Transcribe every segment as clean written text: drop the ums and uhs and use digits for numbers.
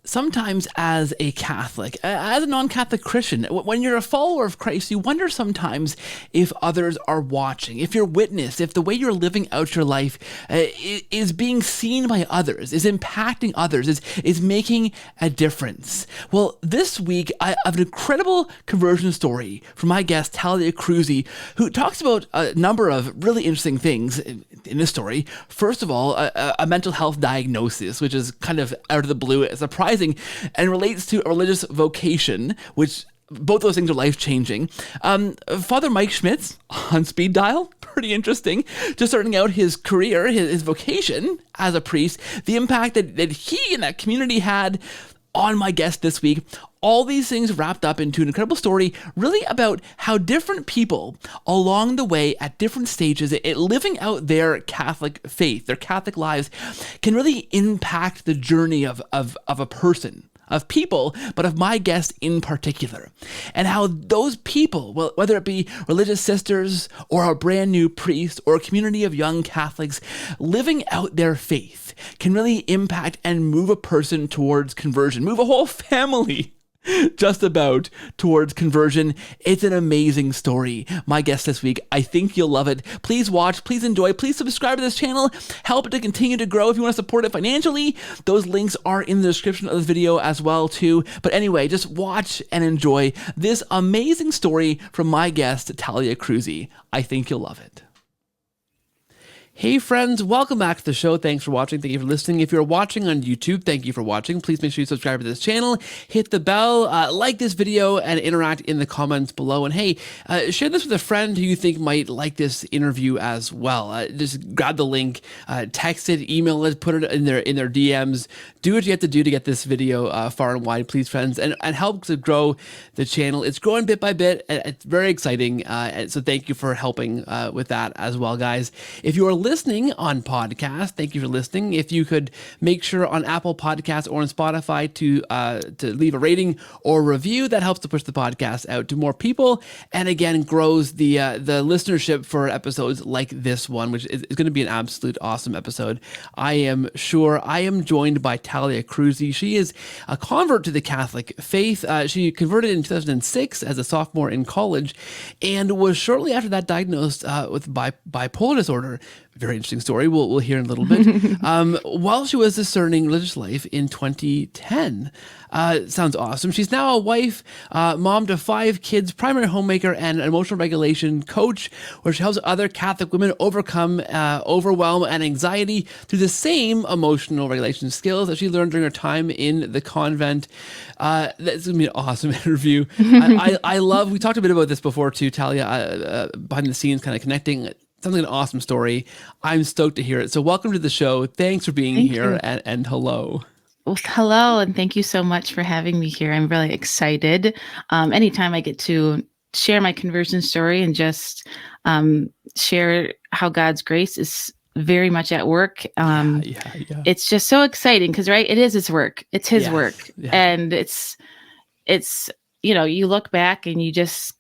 Sometimes as a Catholic, as a non-Catholic Christian, when you're a follower of Christ, you wonder sometimes if others are watching, if you're witnessed, if the way you're living out your life is being seen by others, is impacting others, is making a difference. Well, this week, I have an incredible conversion story from my guest, Talia Kruze, who talks about a number of really interesting things in this story. First of all, a mental health diagnosis, which is kind of out of the blue, surprising, and relates to a religious vocation, which both those things are life-changing. Father Mike Schmitz on speed dial, pretty interesting, just starting out his career, his vocation as a priest, the impact that he and that community had on my guest this week. All these things wrapped up into an incredible story, really about how different people along the way at different stages, living out their Catholic faith, their Catholic lives, can really impact the journey of a person, of people, but of my guest in particular. And how those people, well, whether it be religious sisters or a brand new priest or a community of young Catholics, living out their faith can really impact and move a person towards conversion, move a whole family just about towards conversion. It's an amazing story. My guest this week, I think you'll love it. Please watch, please enjoy, please subscribe to this channel, help it to continue to grow. If you want to support it financially, those links are in the description of this video as well too. But anyway, just watch and enjoy this amazing story from my guest, Talia Kruze. I think you'll love it. Hey friends, welcome back to the show. Thanks for watching. Thank you for listening. If you're watching on YouTube, thank you for watching. Please make sure you subscribe to this channel, hit the bell, like this video, and interact in the comments below. And hey, share this with a friend who you think might like this interview as well. Just grab the link, text it, email it, put it in their DMs. Do what you have to do to get this video far and wide, please, friends, and help to grow the channel. It's growing bit by bit. It's very exciting. So thank you for helping with that as well, guys. If you are listening on podcast, thank you for listening. If you could make sure on Apple Podcasts or on Spotify to leave a rating or review, that helps to push the podcast out to more people, and again grows the listenership for episodes like this one, which is going to be an absolute awesome episode, I am sure. I am joined by Talia Kruze. She is a convert to the Catholic faith. She converted in 2006 as a sophomore in college, and was shortly after that diagnosed with bipolar disorder. Very interesting story. We'll hear in a little bit. While she was discerning religious life in 2010. Sounds awesome. She's now a wife, mom to 5 kids, primary homemaker, and an emotional regulation coach, where she helps other Catholic women overcome overwhelm and anxiety through the same emotional regulation skills that she learned during her time in the convent. That's going to be an awesome interview. I love, we talked a bit about this before too, Talia, behind the scenes, kind of connecting. Sounds like an awesome story. I'm stoked to hear it. So welcome to the show. Thanks for being here, and hello. Well, hello, and thank you so much for having me here. I'm really excited. Anytime I get to share my conversion story and just share how God's grace is very much at work. It's just so exciting because, right, it is his work. It's his work. Yeah. And it's, you look back and you just,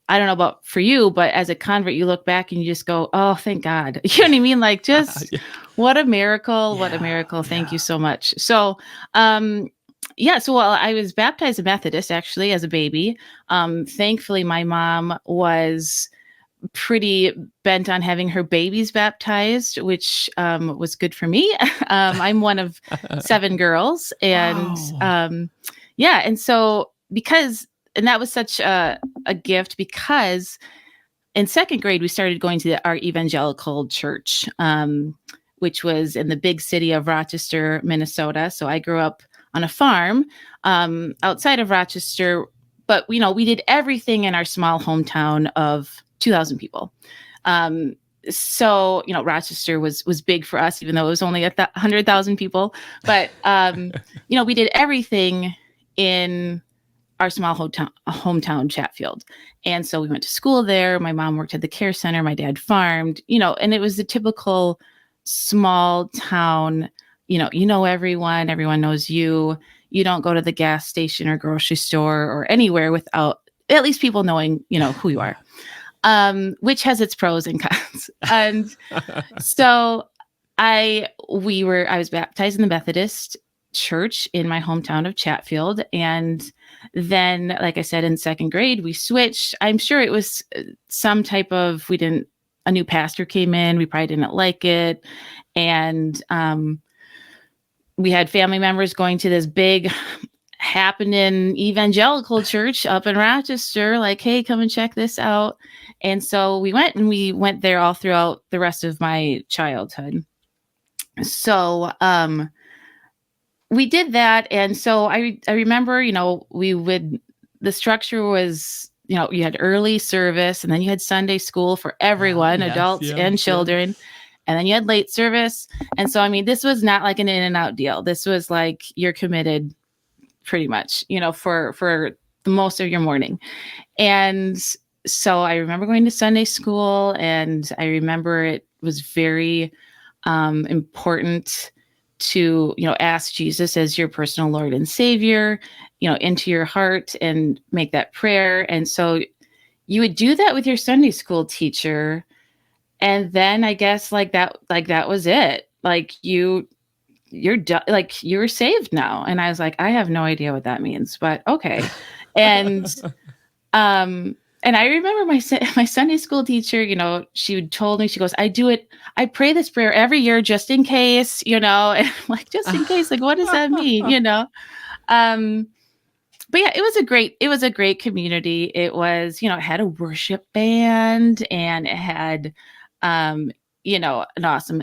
I don't know about for you, but as a convert, you look back and you just go, oh, thank God. You know what I mean? Like, just what a miracle. What a miracle. Thank you so much. So, so I was baptized a Methodist actually as a baby. Thankfully, my mom was pretty bent on having her babies baptized, which was good for me. I'm one of 7 girls. And and so and that was such a gift because in 2nd grade, we started going to our evangelical church, which was in the big city of Rochester, Minnesota. So I grew up on a farm outside of Rochester, but, we did everything in our small hometown of 2,000 people. So, Rochester was big for us, even though it was only 100,000 people. But, we did everything in our small hometown Chatfield. And so we went to school there. My mom worked at the care center. My dad farmed, and it was the typical small town, everyone knows you. You don't go to the gas station or grocery store or anywhere without at least people knowing, who you are, which has its pros and cons. And so I was baptized in the Methodist church in my hometown of Chatfield. And then, like I said, in second grade, we switched. I'm sure it was some type of, a new pastor came in. We probably didn't like it. And we had family members going to this big happening evangelical church up in Rochester, like, hey, come and check this out. And so we went there all throughout the rest of my childhood. So we did that. And so I remember, the structure was, you had early service, and then you had Sunday school for everyone, adults and children. Yes. And then you had late service. And so, this was not like an in and out deal. This was like, you're committed pretty much, for the most of your morning. And so I remember going to Sunday school, and I remember it was very important to, ask Jesus as your personal Lord and Savior, into your heart and make that prayer. And so you would do that with your Sunday school teacher. And then I guess that was it. Like you're done, like you're saved now. And I was like, I have no idea what that means, but okay. And I remember my Sunday school teacher, she told me, she goes, I pray this prayer every year just in case, and I'm like, just in case, like, what does that mean? But yeah, it was a great community. It was, it had a worship band, and it had, an awesome,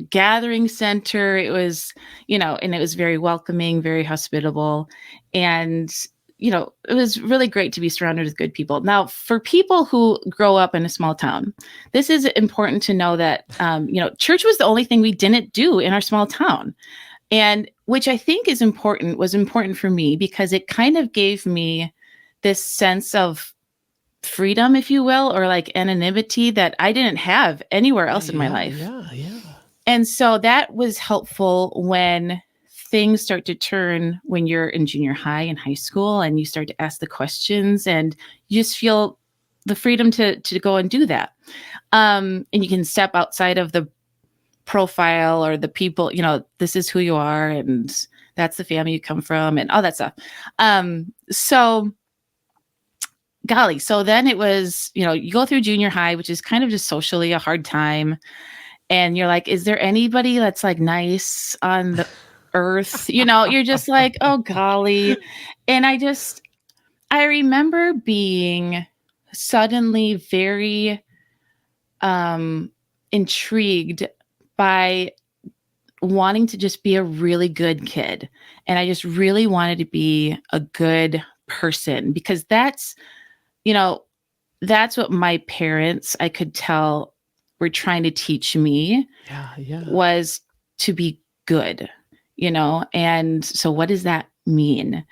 gathering center. It was, and it was very welcoming, very hospitable. And, it was really great to be surrounded with good people. Now, for people who grow up in a small town, this is important to know that, church was the only thing we didn't do in our small town. And which I think was important for me, because it kind of gave me this sense of freedom, if you will, or like anonymity that I didn't have anywhere else in my life. Yeah. And so that was helpful when things start to turn when you're in junior high and high school, and you start to ask the questions, and you just feel the freedom to go and do that. And you can step outside of the profile or the people, this is who you are, and that's the family you come from, and all that stuff. So then it was, you go through junior high, which is kind of just socially a hard time. And you're like, is there anybody that's like nice on the earth? You're just like, oh, golly. And I remember being suddenly very intrigued by wanting to just be a really good kid. And I just really wanted to be a good person, because that's what my parents, I could tell, were trying to teach me. Was to be good, and so what does that mean?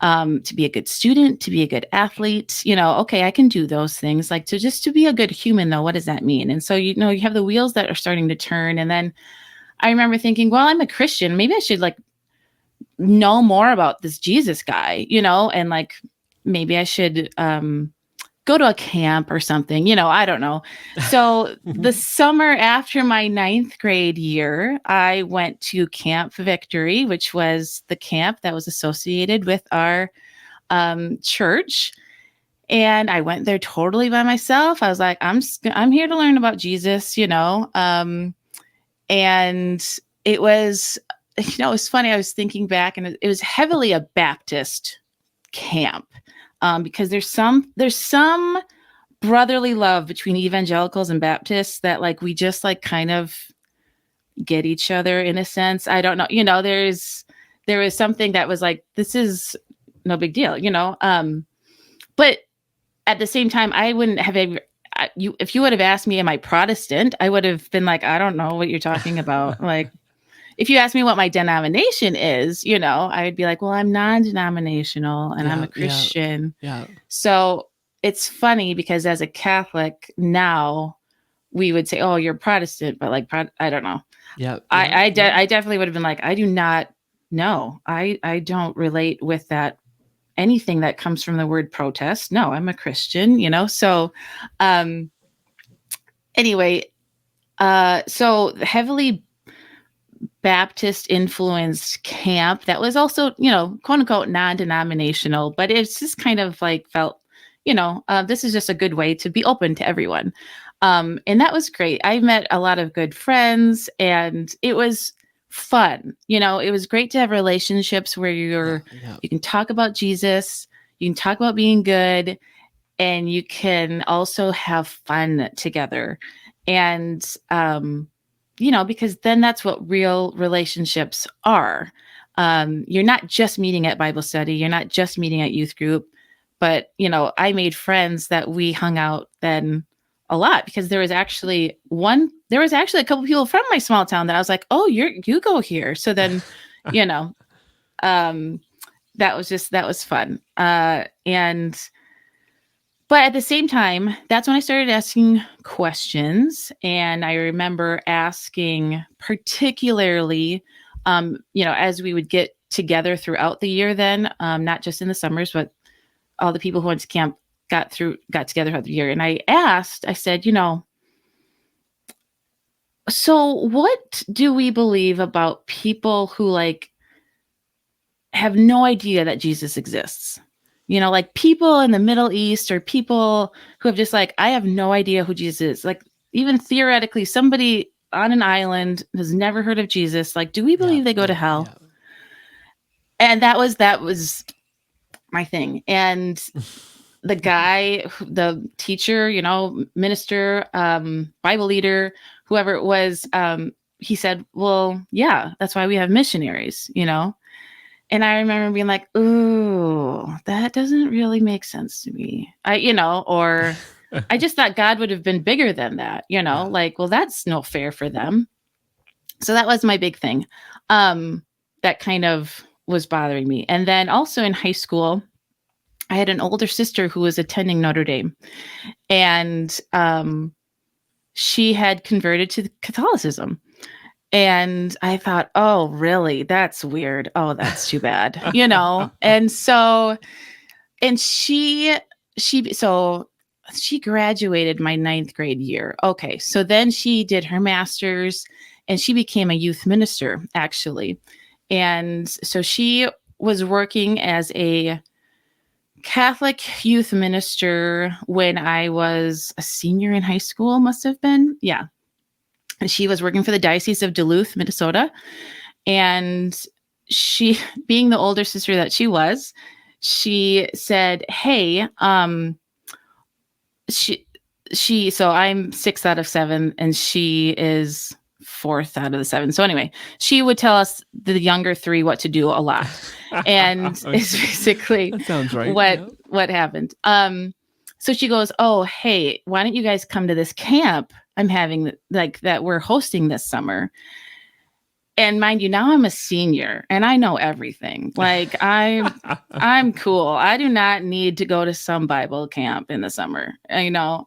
To be a good student, to be a good athlete, okay, I can do those things. Like to be a good human, though, what does that mean? And so, you have the wheels that are starting to turn. And then I remember thinking, well, I'm a Christian. Maybe I should like know more about this Jesus guy, and like, maybe I should, go to a camp or something, I don't know. So the summer after my 9th grade year, I went to Camp Victory, which was the camp that was associated with our church. And I went there totally by myself. I was like, I'm here to learn about Jesus, and it was, it was funny. I was thinking back, and it was heavily a Baptist camp. Because there's some brotherly love between evangelicals and Baptists that like we just like kind of get each other in a sense. I don't know, there was something that was like, this is no big deal, but at the same time, I wouldn't have if you would have asked me, am I Protestant? I would have been like, I don't know what you're talking about. Like, if you ask me what my denomination is, I would be like, well, I'm non-denominational and I'm a Christian. Yeah. So it's funny because as a Catholic now, we would say, oh, you're Protestant, but like, I don't know. Yeah. I definitely would have been like, I do not know. I don't relate with that. Anything that comes from the word protest. No, I'm a Christian, So anyway, so heavily Baptist influenced camp that was also, quote unquote, non-denominational, but it's just kind of like felt, this is just a good way to be open to everyone. And that was great. I met a lot of good friends and it was fun. It was great to have relationships where you can talk about Jesus, you can talk about being good, and you can also have fun together. And, because then that's what real relationships are. You're not just meeting at Bible study. You're not just meeting at youth group, but, I made friends that we hung out then a lot because there was actually a couple people from my small town that I was like, oh, you go here. So then, that was fun. But at the same time, that's when I started asking questions. And I remember asking particularly, as we would get together throughout the year then, not just in the summers, but all the people who went to camp got together throughout the year. And I said, so what do we believe about people who have no idea that Jesus exists? Like people in the Middle East or people who have just I have no idea who Jesus is. Like even theoretically, somebody on an island has never heard of Jesus. Like, do we believe they go to hell? Yeah. And that was my thing. And the guy, the teacher, minister, Bible leader, whoever it was, he said, well, yeah, that's why we have missionaries, And I remember being like, ooh, that doesn't really make sense to me. Or I just thought God would have been bigger than that, well, that's no fair for them. So that was my big thing. That kind of was bothering me. And then also in high school, I had an older sister who was attending Notre Dame, and she had converted to Catholicism. And I thought, oh, really? That's weird. Oh, that's too bad, And so, and she graduated my 9th grade year. Okay. So then she did her master's and she became a youth minister, actually. And so she was working as a Catholic youth minister when I was a senior in high school, must have been. Yeah. And she was working for the Diocese of Duluth, Minnesota. And she, being the older sister that she was, she said, hey, so I'm 6 out of 7 and she is 4th out of the 7. So anyway, she would tell us the younger 3 what to do a lot. And okay. It's basically that sounds right. What happened. So she goes, oh, hey, why don't you guys come to this camp I'm having that we're hosting this summer? And mind you, now I'm a senior and I know everything. I'm cool. I do not need to go to some Bible camp in the summer. No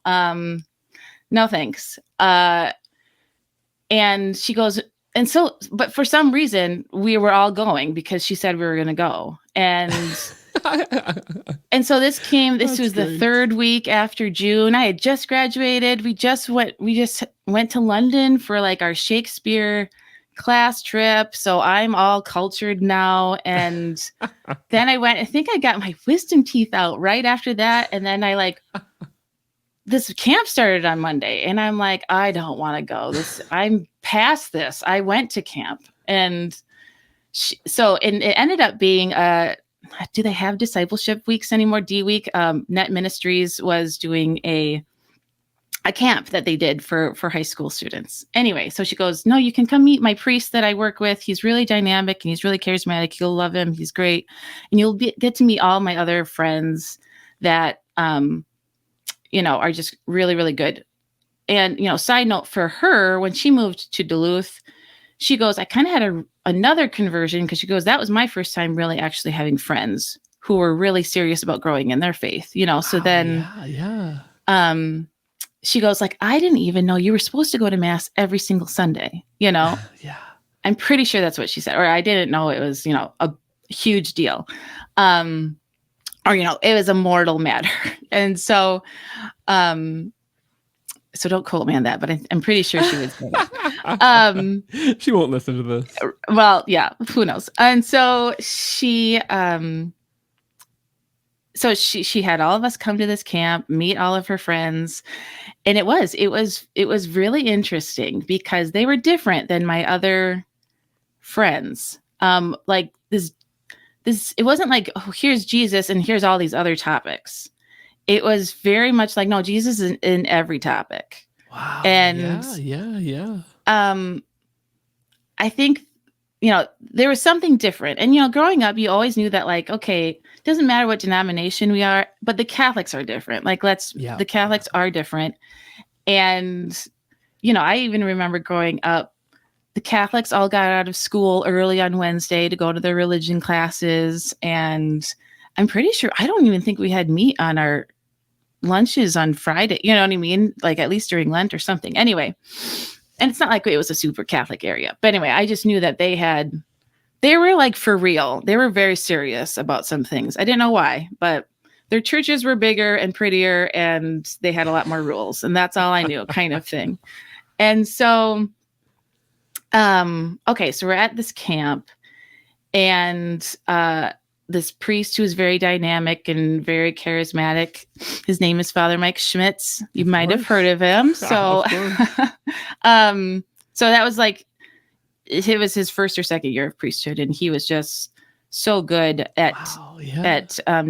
thanks. And she goes, and so, but for some reason we were all going because she said we were going to go. And and so this was the 3rd week after June. I had just graduated. We just went to London for our Shakespeare class trip. So I'm all cultured now. And then I think I got my wisdom teeth out right after that. And then this camp started on Monday and I'm like, I don't want to go. I'm past this. I went to camp. And and it ended up being do they have discipleship weeks anymore? D week. Net Ministries was doing a camp that they did for high school students. Anyway, so she goes, no, you can come meet my priest that I work with. He's really dynamic and he's really charismatic. You'll love him. He's great. And you'll get to meet all my other friends that, are just really, really good. And, side note for her, when she moved to Duluth, she goes, I kind of had another conversion because she goes, that was my first time really actually having friends who were really serious about growing in their faith, so then, she goes I didn't even know you were supposed to go to mass every single Sunday, Yeah. I'm pretty sure that's what she said. Or I didn't know it was, a huge deal. Or, it was a mortal matter. And so, So don't quote me on that, but I'm pretty sure she would say that. She won't listen to this. Well, yeah, who knows? And so she had all of us come to this camp, meet all of her friends, and it was really interesting because they were different than my other friends. Like this it wasn't like, oh, here's Jesus and here's all these other topics. It was very much like, no, Jesus is in every topic. Wow. And yeah. I think, there was something different. And, growing up, you always knew that, like, okay, it doesn't matter what denomination we are, but the Catholics are different. Like, the Catholics are different. And, I even remember growing up, the Catholics all got out of school early on Wednesday to go to their religion classes. And I'm pretty sure, I don't even think we had meat on our lunches on Friday. You know what I mean? Like at least during Lent or something. Anyway, and it's not like it was a super Catholic area. But anyway, I just knew that they were like for real. They were very serious about some things. I didn't know why, but their churches were bigger and prettier and they had a lot more rules. And that's all I knew, kind of thing. And so okay, so we're at this camp, and this priest who is very dynamic and very charismatic, his name is Father Mike Schmitz. You might have heard of him. So, so that was like, it was his first or second year of priesthood, and he was just so good at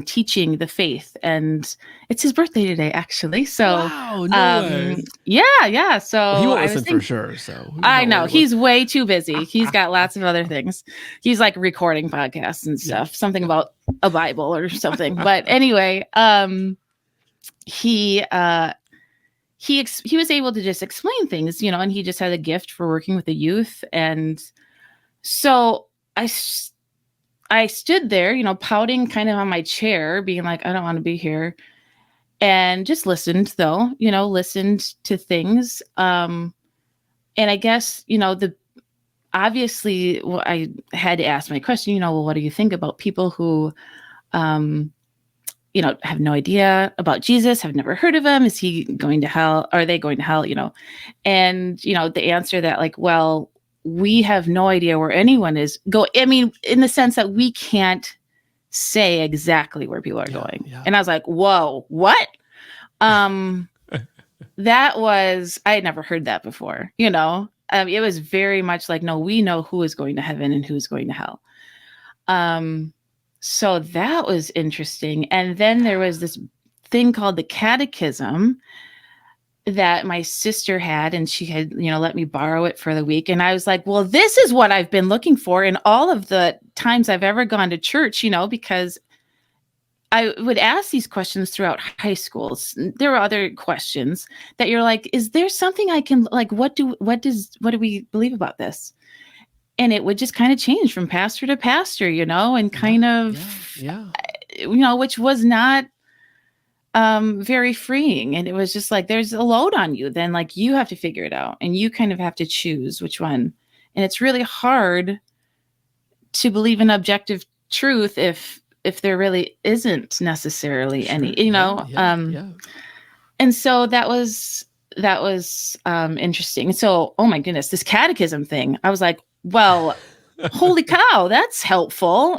teaching the faith. And it's his birthday today, actually. So wow, no way. Yeah. So well, he won't listen for sure. So I know he's way too busy. He's got lots of other things. He's like recording podcasts and stuff, something about a Bible or something. But anyway, he was able to just explain things, and he just had a gift for working with the youth. And so I stood there, pouting kind of on my chair, being like, I don't want to be here. And just listened, though, listened to things. And I guess, obviously I had to ask my question, well, what do you think about people who, have no idea about Jesus, have never heard of him? Is he going to hell? Are they going to hell? And, the answer that like, well, we have no idea where anyone is going. I mean, in the sense that we can't say exactly where people are going. Yeah. And I was like, whoa, what? That was, I had never heard that before, it was very much like, no, we know who is going to heaven and who's going to hell. So that was interesting. And then there was this thing called the Catechism that my sister had, and she had, let me borrow it for the week. And I was like, well, this is what I've been looking for in all of the times I've ever gone to church, because I would ask these questions throughout high schools. There were other questions that you're like, is there something I can, like, what do we believe about this? And it would just kind of change from pastor to pastor, and kind of, which was not very freeing. And it was just like, there's a load on you. Then like, you have to figure it out and you kind of have to choose which one. And it's really hard to believe in objective truth if there really isn't necessarily any, and so that was interesting. So, oh my goodness, this catechism thing, I was like, well, holy cow, that's helpful,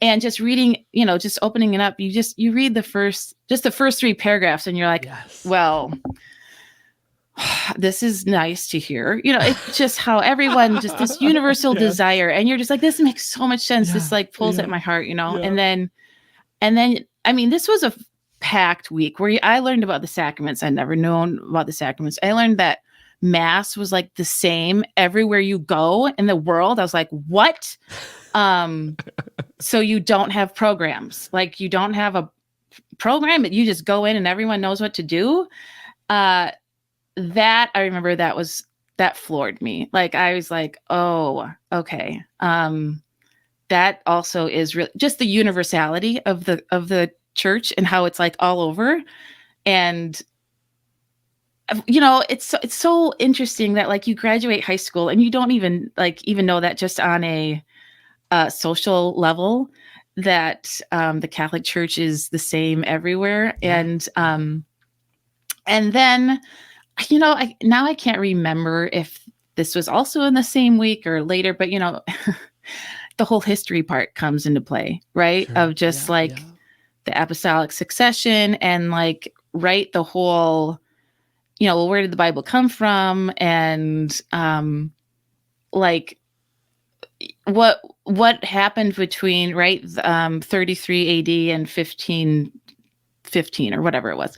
and just reading, just opening it up, you read the first 3 paragraphs and you're like, yes. Well, this is nice to hear, it's just how everyone, just this universal desire. And you're just like, this makes so much sense. Yeah. This like pulls at my heart, and then, I mean, this was a packed week where I learned about the sacraments. I'd never known about the sacraments. I learned that Mass was like the same everywhere you go in the world. I was like, what? So you don't have programs, like you don't have a program, you just go in and everyone knows what to do. That I remember that floored me. Like, I was like, oh, okay. That also is really just the universality of the church and how it's like all over. And, it's so interesting that like you graduate high school and you don't even know that just on a social level that the Catholic Church is the same everywhere. Yeah. And then Now I can't remember if this was also in the same week or later, but the whole history part comes into play, right? Sure. Of just like the apostolic succession and like, right, the whole, well, where did the Bible come from? And like what happened between, right, 33 AD and 1515 or whatever it was.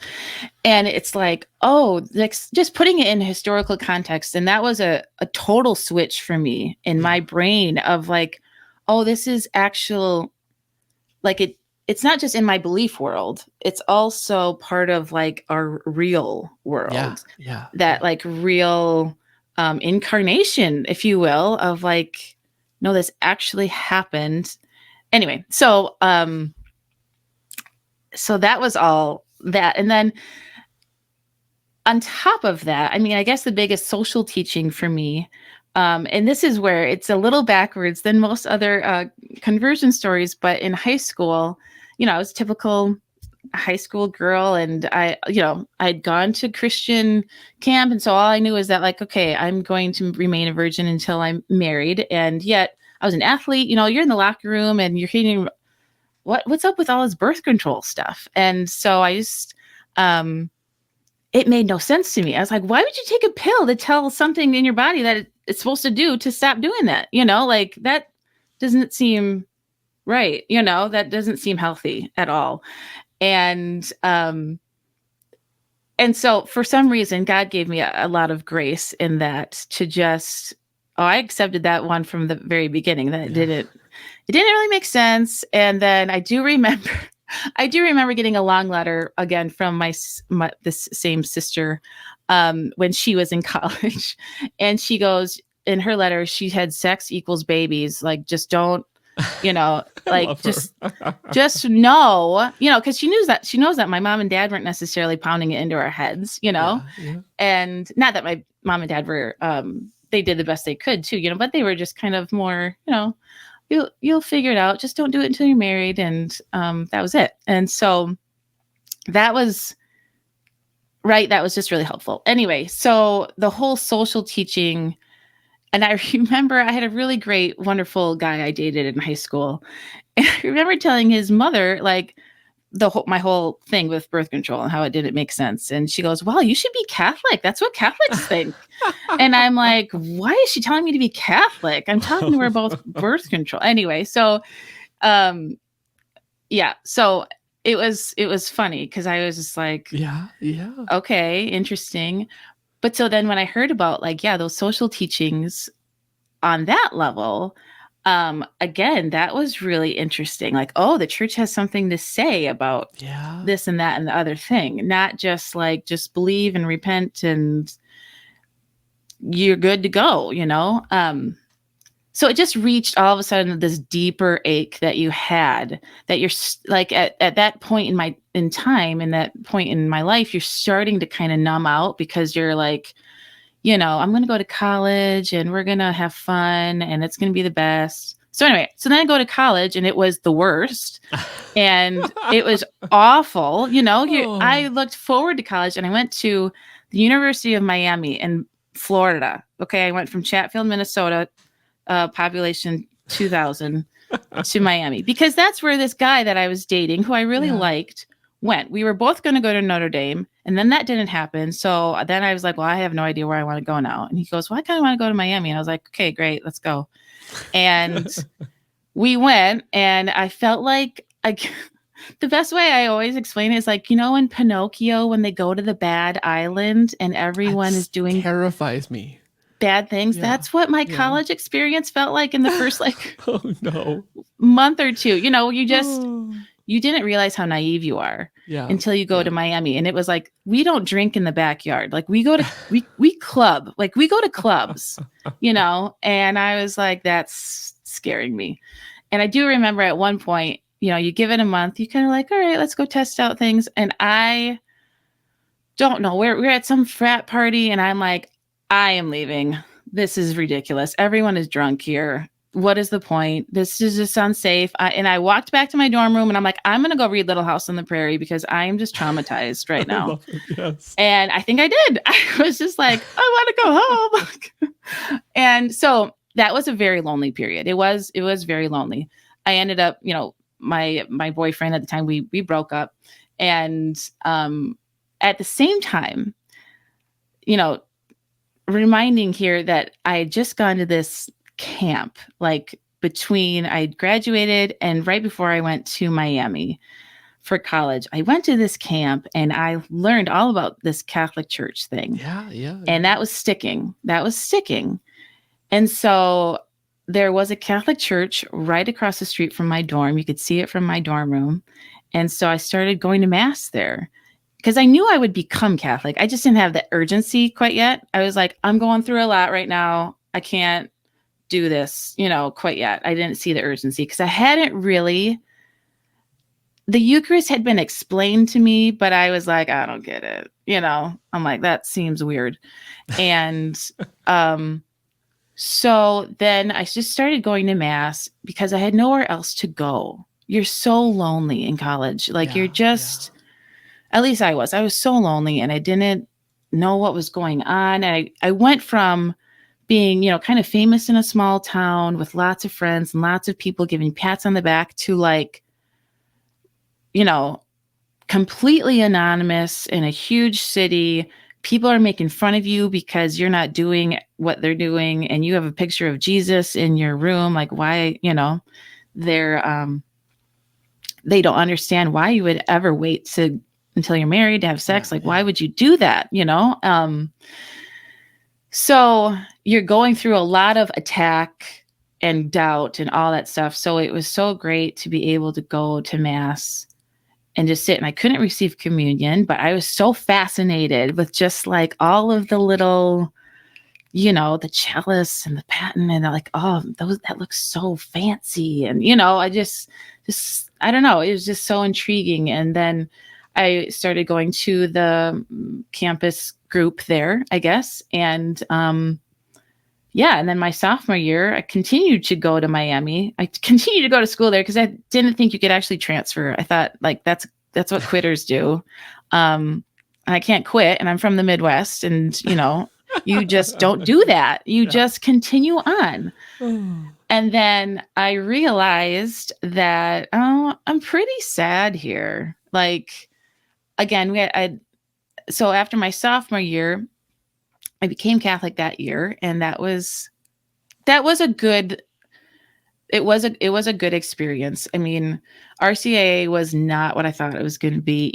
And it's like, just putting it in historical context. And that was a total switch for me in my brain of like, this is actual, like it's not just in my belief world. It's also part of like our real world. That like real incarnation, if you will, of like, no, this actually happened. Anyway, so that was all that. And then on top of that, I mean, I guess the biggest social teaching for me, and this is where it's a little backwards than most other conversion stories, but in high school, I was a typical high school girl, and I'd gone to Christian camp. And so all I knew was that like, okay, I'm going to remain a virgin until I'm married. And yet I was an athlete, you're in the locker room and you're hearing what's up with all this birth control stuff. And so I just, it made no sense to me. I was like, why would you take a pill to tell something in your body that it's supposed to do to stop doing that? Like that doesn't seem right. That doesn't seem healthy at all. And so for some reason, God gave me a lot of grace in that to just, I accepted that one from the very beginning, that it didn't really make sense. And then I do remember getting a long letter again from this same sister when she was in college. And she goes, in her letter, she had sex equals babies. Like, just don't, like just know, because she knows that my mom and dad weren't necessarily pounding it into our heads, and not that my mom and dad were, they did the best they could too, but they were just kind of more, you'll figure it out. Just don't do it until you're married. And that was it. And so that was right. That was just really helpful. Anyway, so the whole social teaching. And I remember I had a really great, wonderful guy I dated in high school. And I remember telling his mother, like, my whole thing with birth control and how it didn't make sense. And she goes, well, you should be Catholic. That's what Catholics think. And I'm like, why is she telling me to be Catholic? I'm talking to her about birth control. Anyway, so, so it was funny because I was just like, okay, interesting. But so then when I heard about like, those social teachings on that level, again, that was really interesting. Like, the church has something to say about this and that and the other thing, not just like, just believe and repent and you're good to go, So it just reached all of a sudden this deeper ache that you had, that you're like at that point in time, in that point in my life, you're starting to kind of numb out because you're like, I'm going to go to college and we're going to have fun and it's going to be the best. So anyway, so then I go to college and it was the worst and it was awful. I looked forward to college and I went to the University of Miami in Florida. Okay. I went from Chatfield, Minnesota, population 2,000 to Miami because that's where this guy that I was dating, who I really liked, went. We were both going to go to Notre Dame and then that didn't happen. So then I was like, well, I have no idea where I want to go now. And he goes, well, I kind of want to go to Miami. And I was like, okay, great, let's go. And we went and I felt like the best way I always explain it is like, in Pinocchio, when they go to the bad island and everyone is doing terrifies me. Bad things. That's what my college experience felt like in the first month or two. You didn't realize how naive you are until you go to Miami. And it was like, we don't drink in the backyard. Like we go to, we club, like we go to clubs, and I was like, that's scaring me. And I do remember at one point, you give it a month, you kind of like, all right, let's go test out things. And I don't know, we're at some frat party and I'm like, I am leaving. This is ridiculous. Everyone is drunk here. what is the point? This is just unsafe. And I walked back to my dorm room and I'm like, I'm going to go read Little House on the Prairie because I am just traumatized right now. I love it, yes. And I think I did. I was just like, I want to go home. And so that was a very lonely period. It was very lonely. I ended up, my boyfriend at the time, we broke up. And at the same time, reminding here that I had just gone to this camp, like between I graduated and right before I went to Miami for college. I went to this camp and I learned all about this Catholic Church thing. Yeah. And that was sticking. And so there was a Catholic church right across the street from my dorm. You could see it from my dorm room. And so I started going to mass there because I knew I would become Catholic. I just didn't have the urgency quite yet. I was like, I'm going through a lot right now. I can't do this, quite yet. I didn't see the urgency because I hadn't really, the Eucharist had been explained to me, but I was like, I don't get it. I'm like, that seems weird. And so then I just started going to mass because I had nowhere else to go. You're so lonely in college. Like you're just, at least I was so lonely and I didn't know what was going on. And I went from being, kind of famous in a small town with lots of friends and lots of people giving pats on the back to like, completely anonymous in a huge city. People are making fun of you because you're not doing what they're doing. And you have a picture of Jesus in your room. Like why, they don't understand why you would ever wait until you're married to have sex. Why would you do that? So you're going through a lot of attack and doubt and all that stuff. So it was so great to be able to go to mass and just sit. And I couldn't receive communion, but I was so fascinated with just like all of the little, the chalice and the paten and like, that looks so fancy. And, I just, I don't know. It was just so intriguing. And then I started going to the campus group there, I guess. And, and then my sophomore year, I continued to go to Miami. I continued to go to school there because I didn't think you could actually transfer. I thought like, that's what quitters do. I can't quit and I'm from the Midwest and, you just don't do that. You just continue on. And then I realized that, I'm pretty sad here. Like, again, so after my sophomore year, I became Catholic that year. And it was a good experience. I mean, RCA was not what I thought it was going to be.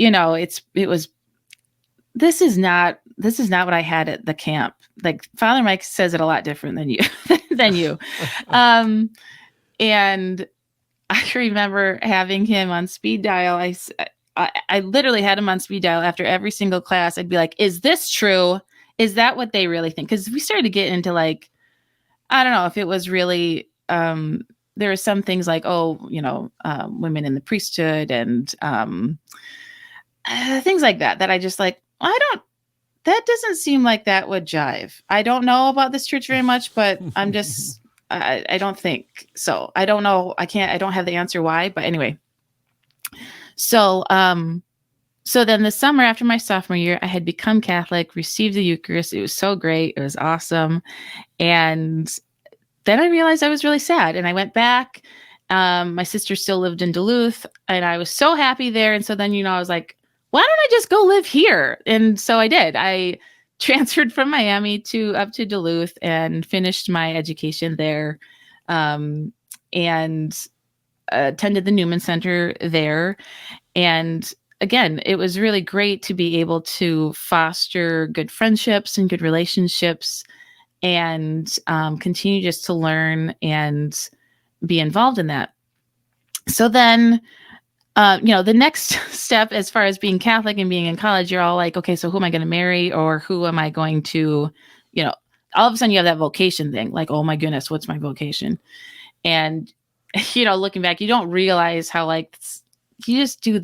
This is not what I had at the camp. Like Father Mike says it a lot different than you, and I remember having him on speed dial. I literally had him on speed dial after every single class. I'd be like, is this true? Is that what they really think? Because we started to get into like, I don't know if it was really, there were some things like, women in the priesthood and things like that I just like, that doesn't seem like that would jive. I don't know about this church very much, but I'm just, I don't think so. I don't know. I don't have the answer why, but anyway. So then the summer after my sophomore year, I had become Catholic, received the Eucharist. It was so great. It was awesome. And then I realized I was really sad and I went back. My sister still lived in Duluth and I was so happy there. And so then, I was like, why don't I just go live here? And so I did. I transferred from Miami up to Duluth and finished my education there, and attended the Newman Center there. And again, it was really great to be able to foster good friendships and good relationships and continue just to learn and be involved in that. So then, the next step as far as being Catholic and being in college, you're all like, okay, so who am I going to marry or who am I going to, all of a sudden you have that vocation thing, like, oh my goodness, what's my vocation? And, looking back, you don't realize how like, you just do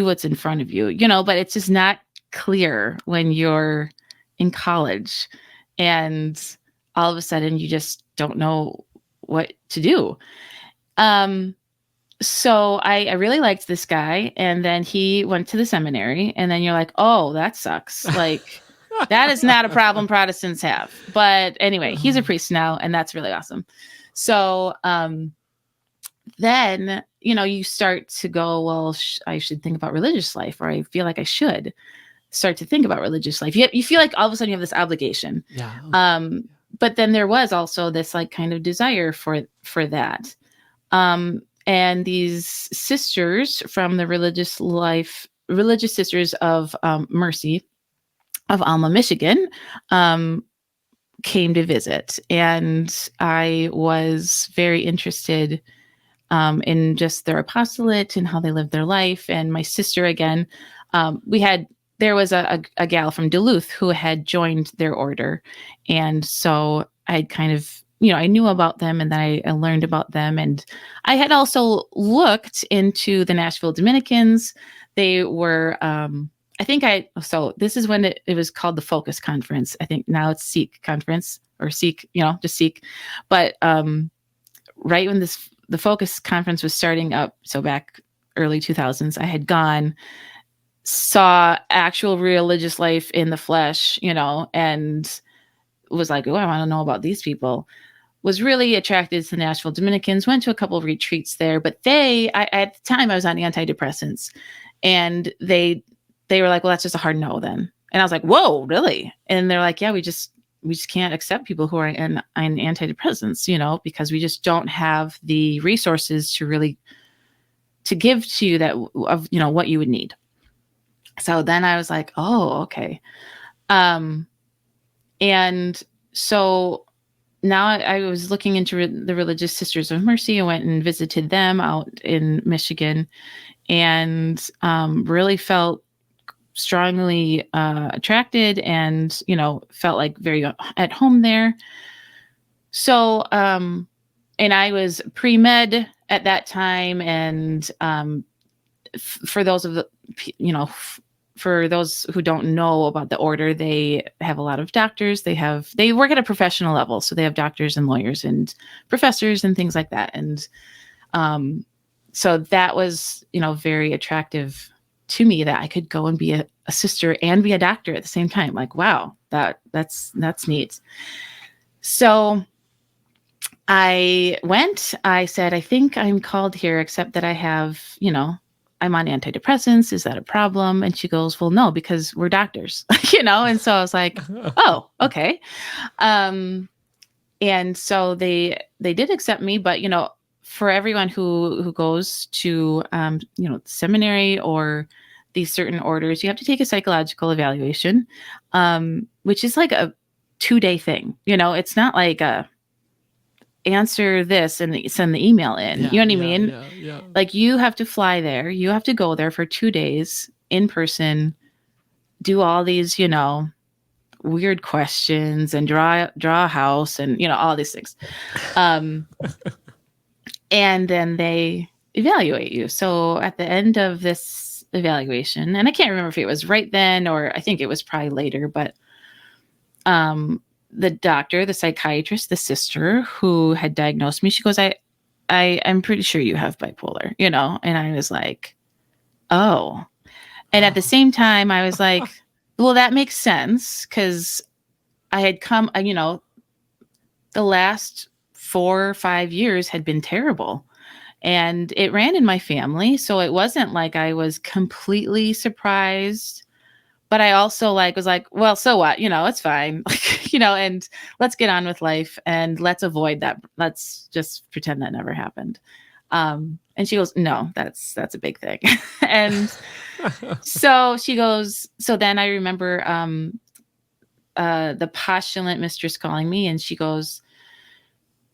what's in front of you, but it's just not clear when you're in college. And all of a sudden you just don't know what to do. So I really liked this guy, and then he went to the seminary, and then you're like, oh, that sucks. Like, that is not a problem Protestants have. But anyway, he's a priest now, and that's really awesome. So then, you start to go, well, I should think about religious life, or I feel like I should start to think about religious life. You feel like all of a sudden you have this obligation. Yeah. But then there was also this like kind of desire for that. And these sisters from the religious sisters of Mercy of Alma, Michigan, came to visit. And I was very interested in just their apostolate and how they lived their life. And my sister, again, there was a gal from Duluth who had joined their order. And so I kind of, I knew about them, and then I learned about them. And I had also looked into the Nashville Dominicans. They were, so this is when it was called the Focus Conference. I think now it's Seek Conference, or Seek, just Seek. But right when the Focus Conference was starting up, so back early 2000s, I had gone, saw actual religious life in the flesh, and was like, oh, I want to know about these people. Was really attracted to the Nashville Dominicans, went to a couple of retreats there, but at the time I was on antidepressants, and they were like, well, that's just a hard no then. And I was like, whoa, really? And they're like, yeah, we just can't accept people who are on antidepressants, because we just don't have the resources to give to you that of, what you would need. So then I was like, oh, okay. And so now I was looking into the Religious Sisters of Mercy. I went and visited them out in Michigan, and really felt strongly attracted, and felt like very at home there. So and I was pre-med at that time, and for those of the for those who don't know about the order, they have a lot of doctors. They work at a professional level. So they have doctors and lawyers and professors and things like that. And so that was, very attractive to me, that I could go and be a sister and be a doctor at the same time. Like, wow, that's neat. So I went, I said, I think I'm called here, except that I have, I'm on antidepressants. Is that a problem? And she goes, well, no, because we're doctors, And so I was like, oh, okay. And so they did accept me, but, for everyone who goes to, seminary or these certain orders, you have to take a psychological evaluation, which is like a 2-day thing. It's not like answer this and send the email in. You know what I mean? Yeah. Like, you have to fly there. You have to go there for 2 days in person, do all these, weird questions, and draw a house, and, all these things. And then they evaluate you. So at the end of this evaluation, and I can't remember if it was right then, or I think it was probably later, but the doctor, the psychiatrist, the sister who had diagnosed me, she goes, I'm pretty sure you have bipolar, and I was like, oh. And at the same time, I was like, well, that makes sense, because I had come, the last 4 or 5 years had been terrible, and it ran in my family. So it wasn't like I was completely surprised. But I also was like, well, so what? It's fine, and let's get on with life, and let's avoid that. Let's just pretend that never happened. And she goes, no, that's a big thing. And so she goes, so then I remember the postulant mistress calling me, and she goes,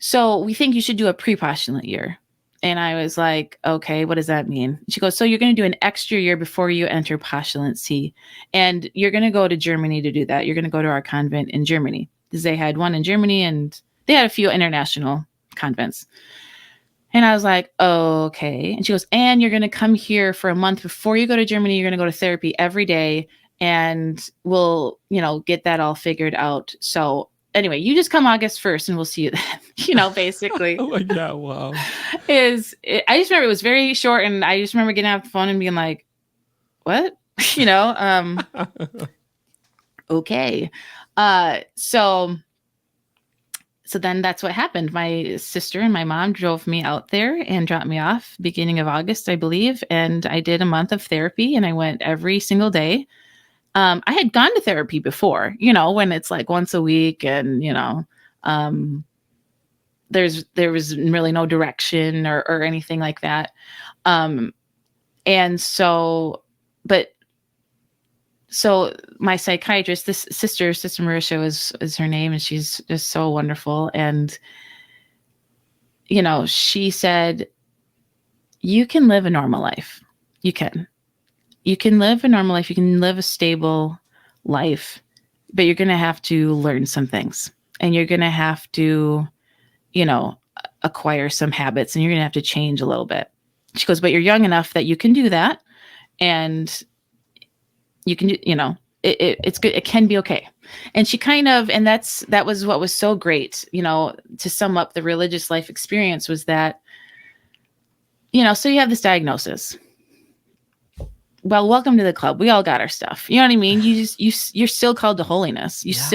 so we think you should do a pre-postulant year. And I was like, okay, what does that mean? She goes, so you're going to do an extra year before you enter postulancy, and you're going to go to Germany to do that. You're going to go to our convent in Germany, because they had one in Germany, and they had a few international convents. And I was like, oh, okay. And she goes, and you're going to come here for a month before you go to Germany. You're going to go to therapy every day, and we'll, get that all figured out. So, anyway, you just come August 1st and we'll see you then, basically. Oh, yeah, wow. I just remember it was very short, and I just remember getting off the phone and being like, what? Okay. So then that's what happened. My sister and my mom drove me out there and dropped me off beginning of August, I believe. And I did a month of therapy, and I went every single day. I had gone to therapy before, when it's like once a week, and, there was really no direction or anything like that. And so my psychiatrist, this Sister Marisha is her name, and she's just so wonderful. And, she said, you can live a normal life. You can live a normal life. You can live a stable life, but you're going to have to learn some things, and you're going to have to, acquire some habits, and you're going to have to change a little bit. She goes, but you're young enough that you can do that. And you can, it's good. It can be okay. And she that was what was so great, to sum up the religious life experience, was that, so you have this diagnosis. Well, welcome to the club. We all got our stuff. You know what I mean? You're still called to holiness. It's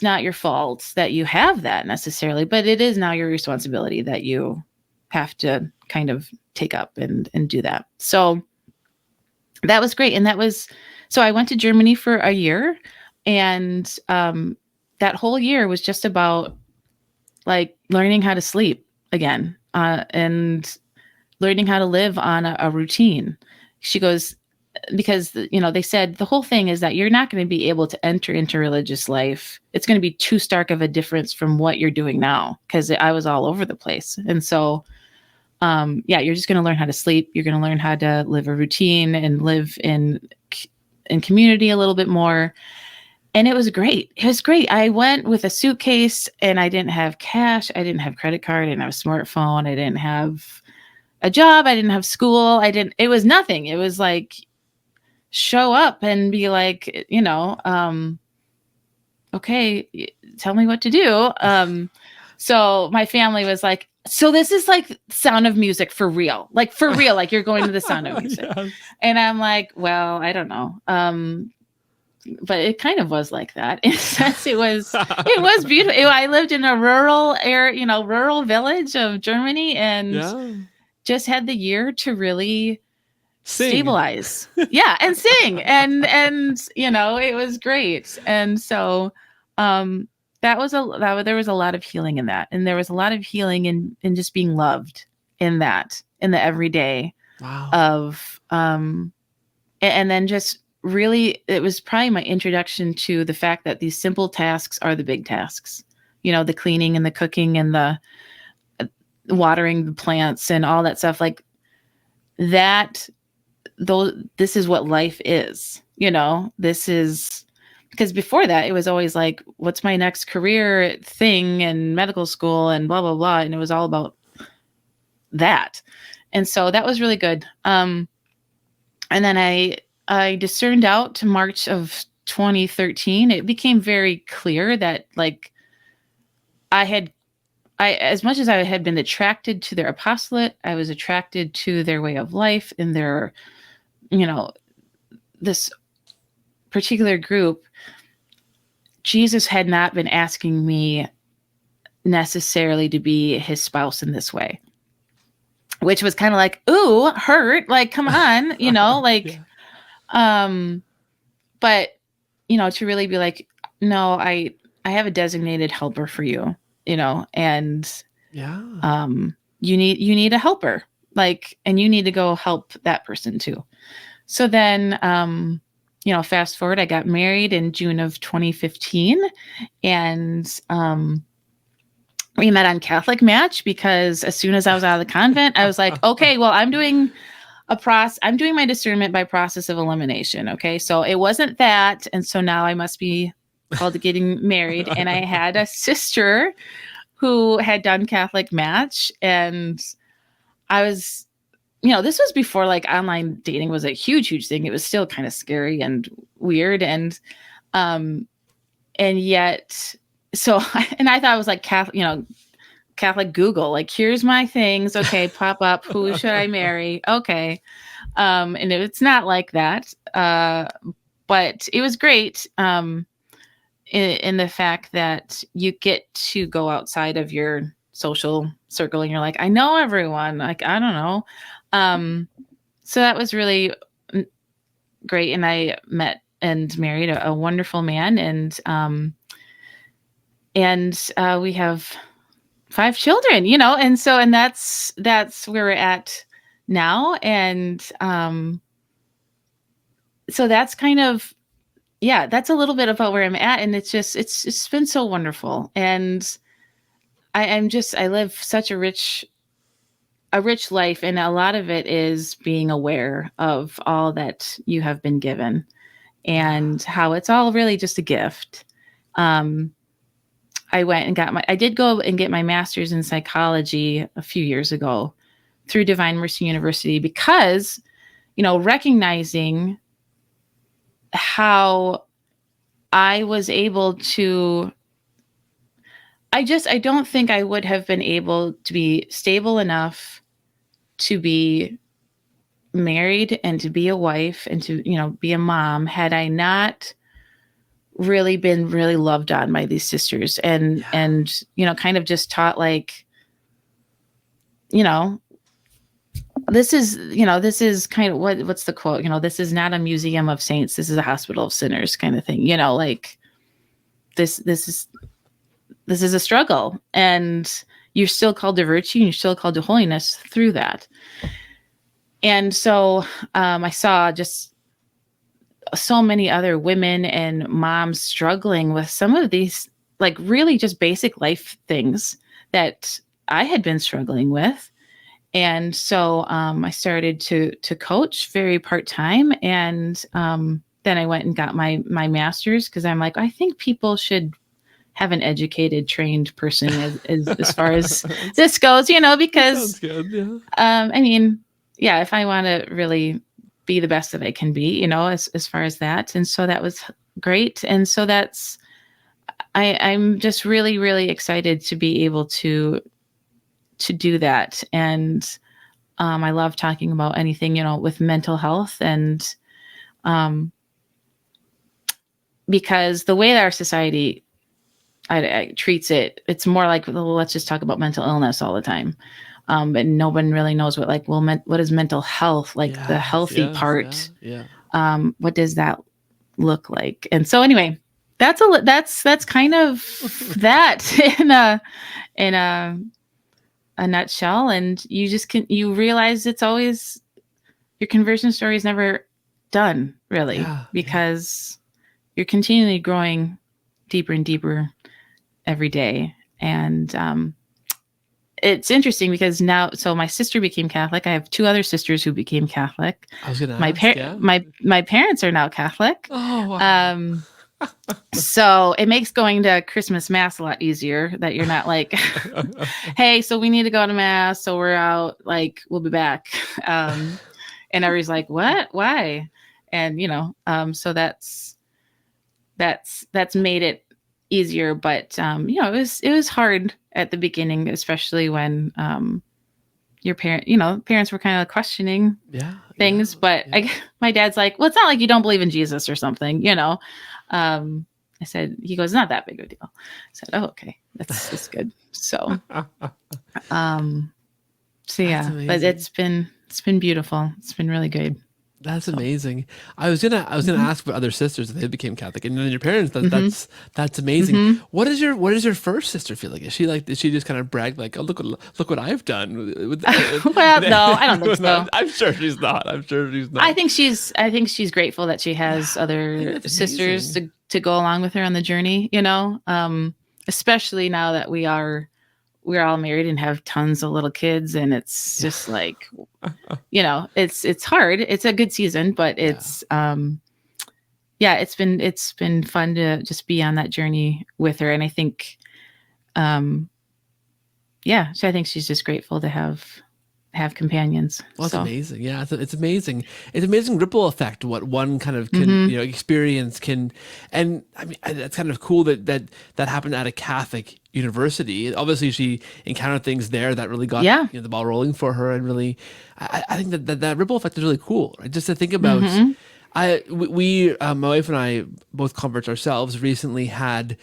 not your fault that you have that necessarily, but it is now your responsibility that you have to kind of take up and do that. So that was great. And so I went to Germany for a year, and that whole year was just about like learning how to sleep again, and learning how to live on a routine. She goes, because, they said the whole thing is that you're not going to be able to enter into religious life. It's going to be too stark of a difference from what you're doing now, because I was all over the place. And so, you're just going to learn how to sleep. You're going to learn how to live a routine and live in community a little bit more. And it was great. It was great. I went with a suitcase, and I didn't have cash. I didn't have credit card. I didn't have a smartphone. I didn't have a job. I didn't have school. It was nothing. It was like, show up and be like, okay, tell me what to do. So my family was like, so this is like Sound of Music for real, like you're going to the Sound of Music. Yes. And I'm like, well, I don't know. But it kind of was like that. In a sense, it was beautiful. I lived in a rural area, rural village of Germany, and just had the year to really stabilize. Yeah. And sing. And, it was great. And so, there was a lot of healing in that. And there was a lot of healing in just being loved in the everyday. Wow. Of, and then just really, it was probably my introduction to the fact that these simple tasks are the big tasks, the cleaning and the cooking and the watering the plants and all that stuff like that. This is what life is, this is, because before that, it was always like, what's my next career thing and medical school and blah, blah, blah. And it was all about that. And so that was really good. And then I discerned out to March of 2013. It became very clear that like as much as I had been attracted to their apostolate, I was attracted to their way of life and their, this particular group. Jesus had not been asking me necessarily to be his spouse in this way, which was kind of like, ooh, hurt. Like, come on, like, yeah. But, to really be like, no, I have a designated helper for you, and, yeah. You need a helper, like, and you need to go help that person too. So then, fast forward, I got married in June of 2015, and we met on Catholic Match, because as soon as I was out of the convent, I was like, okay, well, I'm doing my discernment by process of elimination. Okay. So it wasn't that. And so now I must be called to getting married. And I had a sister who had done Catholic Match, and I was, this was before like online dating was a huge, huge thing. It was still kind of scary and weird. And and yet, so, and I thought it was like Catholic, Catholic Google, like, here's my things. Okay. Pop up. Who should I marry? Okay. And it's not like that. But it was great. In the fact that you get to go outside of your social circle and you're like, I know everyone. Like, I don't know. So that was really great. And I met and married a wonderful man. And we have 5 children, and so, and that's where we're at now. And so that's kind of, that's a little bit about where I'm at. And it's been so wonderful. And I live such a rich life. And a lot of it is being aware of all that you have been given and how it's all really just a gift. I did go and get my master's in psychology a few years ago through Divine Mercy University because, recognizing how I was able to, I don't think I would have been able to be stable enough to be married and to be a wife and to, be a mom had I not really been really loved on by these sisters and kind of just taught like, this is kind of what's the quote, this is not a museum of saints, this is a hospital of sinners kind of thing, like this is a struggle and you're still called to virtue and you're still called to holiness through that. And so I saw just so many other women and moms struggling with some of these like really just basic life things that I had been struggling with. And so I started to coach very part-time. And then I went and got my master's because I'm like, I think people should have an educated, trained person as far as this goes, because good, yeah. I mean, if I want to really be the best that I can be, as far as that. And so that was great. And so I'm just really, really excited to be able to do that. And I love talking about anything, with mental health and because the way that our society treats it, it's more like, well, let's just talk about mental illness all the time. But no one really knows what is mental health, like the healthy part. What does that look like? And so anyway, that's kind of that in a nutshell. And you realize it's always, your conversion story is never done really, because you're continually growing deeper and deeper every day. And, it's interesting because now, so my sister became Catholic. I have 2 other sisters who became Catholic. I was going to ask, my parents are now Catholic. Oh, wow. So it makes going to Christmas Mass a lot easier that you're not like, hey, so we need to go to Mass. So we're out, like, we'll be back. And everybody's like, what, why? And, so that's made it easier. But, it was hard at the beginning, especially when your parents were kind of questioning things. But my dad's like, well, it's not like you don't believe in Jesus or something, I said, he goes, not that big of a deal. I said, oh, okay, that's good. So, but it's been beautiful. It's been really good. That's amazing. I was gonna ask for other sisters if they became Catholic, and then your parents. That's amazing. What does your first sister feel like? Did she just kind of brag like, oh, look what I've done? Well, no, I don't think so. I'm sure she's not. I think she's grateful that she has other sisters to go along with her on the journey. Especially now that we're all married and have tons of little kids, and it's just like, it's hard. It's a good season, but it's it's been fun to just be on that journey with her. And I think, so I think she's just grateful to have have companions. Well, it's So amazing. Yeah, it's amazing. It's amazing ripple effect what one kind of can mm-hmm. experience can, and I mean that's kind of cool that happened at a Catholic university. Obviously, she encountered things there that really got Yeah. the ball rolling for her, and really, I think that ripple effect is really cool. Right? Just to think about, Mm-hmm. my wife and I, both converts ourselves, recently had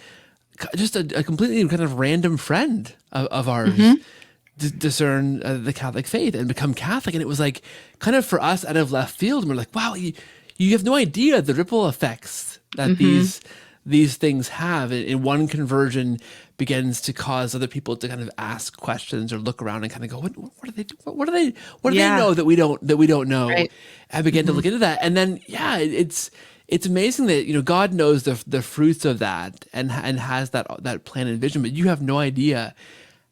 just a completely kind of random friend of ours Mm-hmm. discern the Catholic faith and become Catholic. And it was like kind of for us out of left field. And we're like, wow, you have no idea the ripple effects that Mm-hmm. these things have. And one conversion begins to cause other people to kind of ask questions or look around and kind of go, what do they do? What do they Yeah. know that we don't know? Right. And begin to Mm-hmm. look into that. And then, yeah, it's amazing that God knows the fruits of that and has that plan and vision, but you have no idea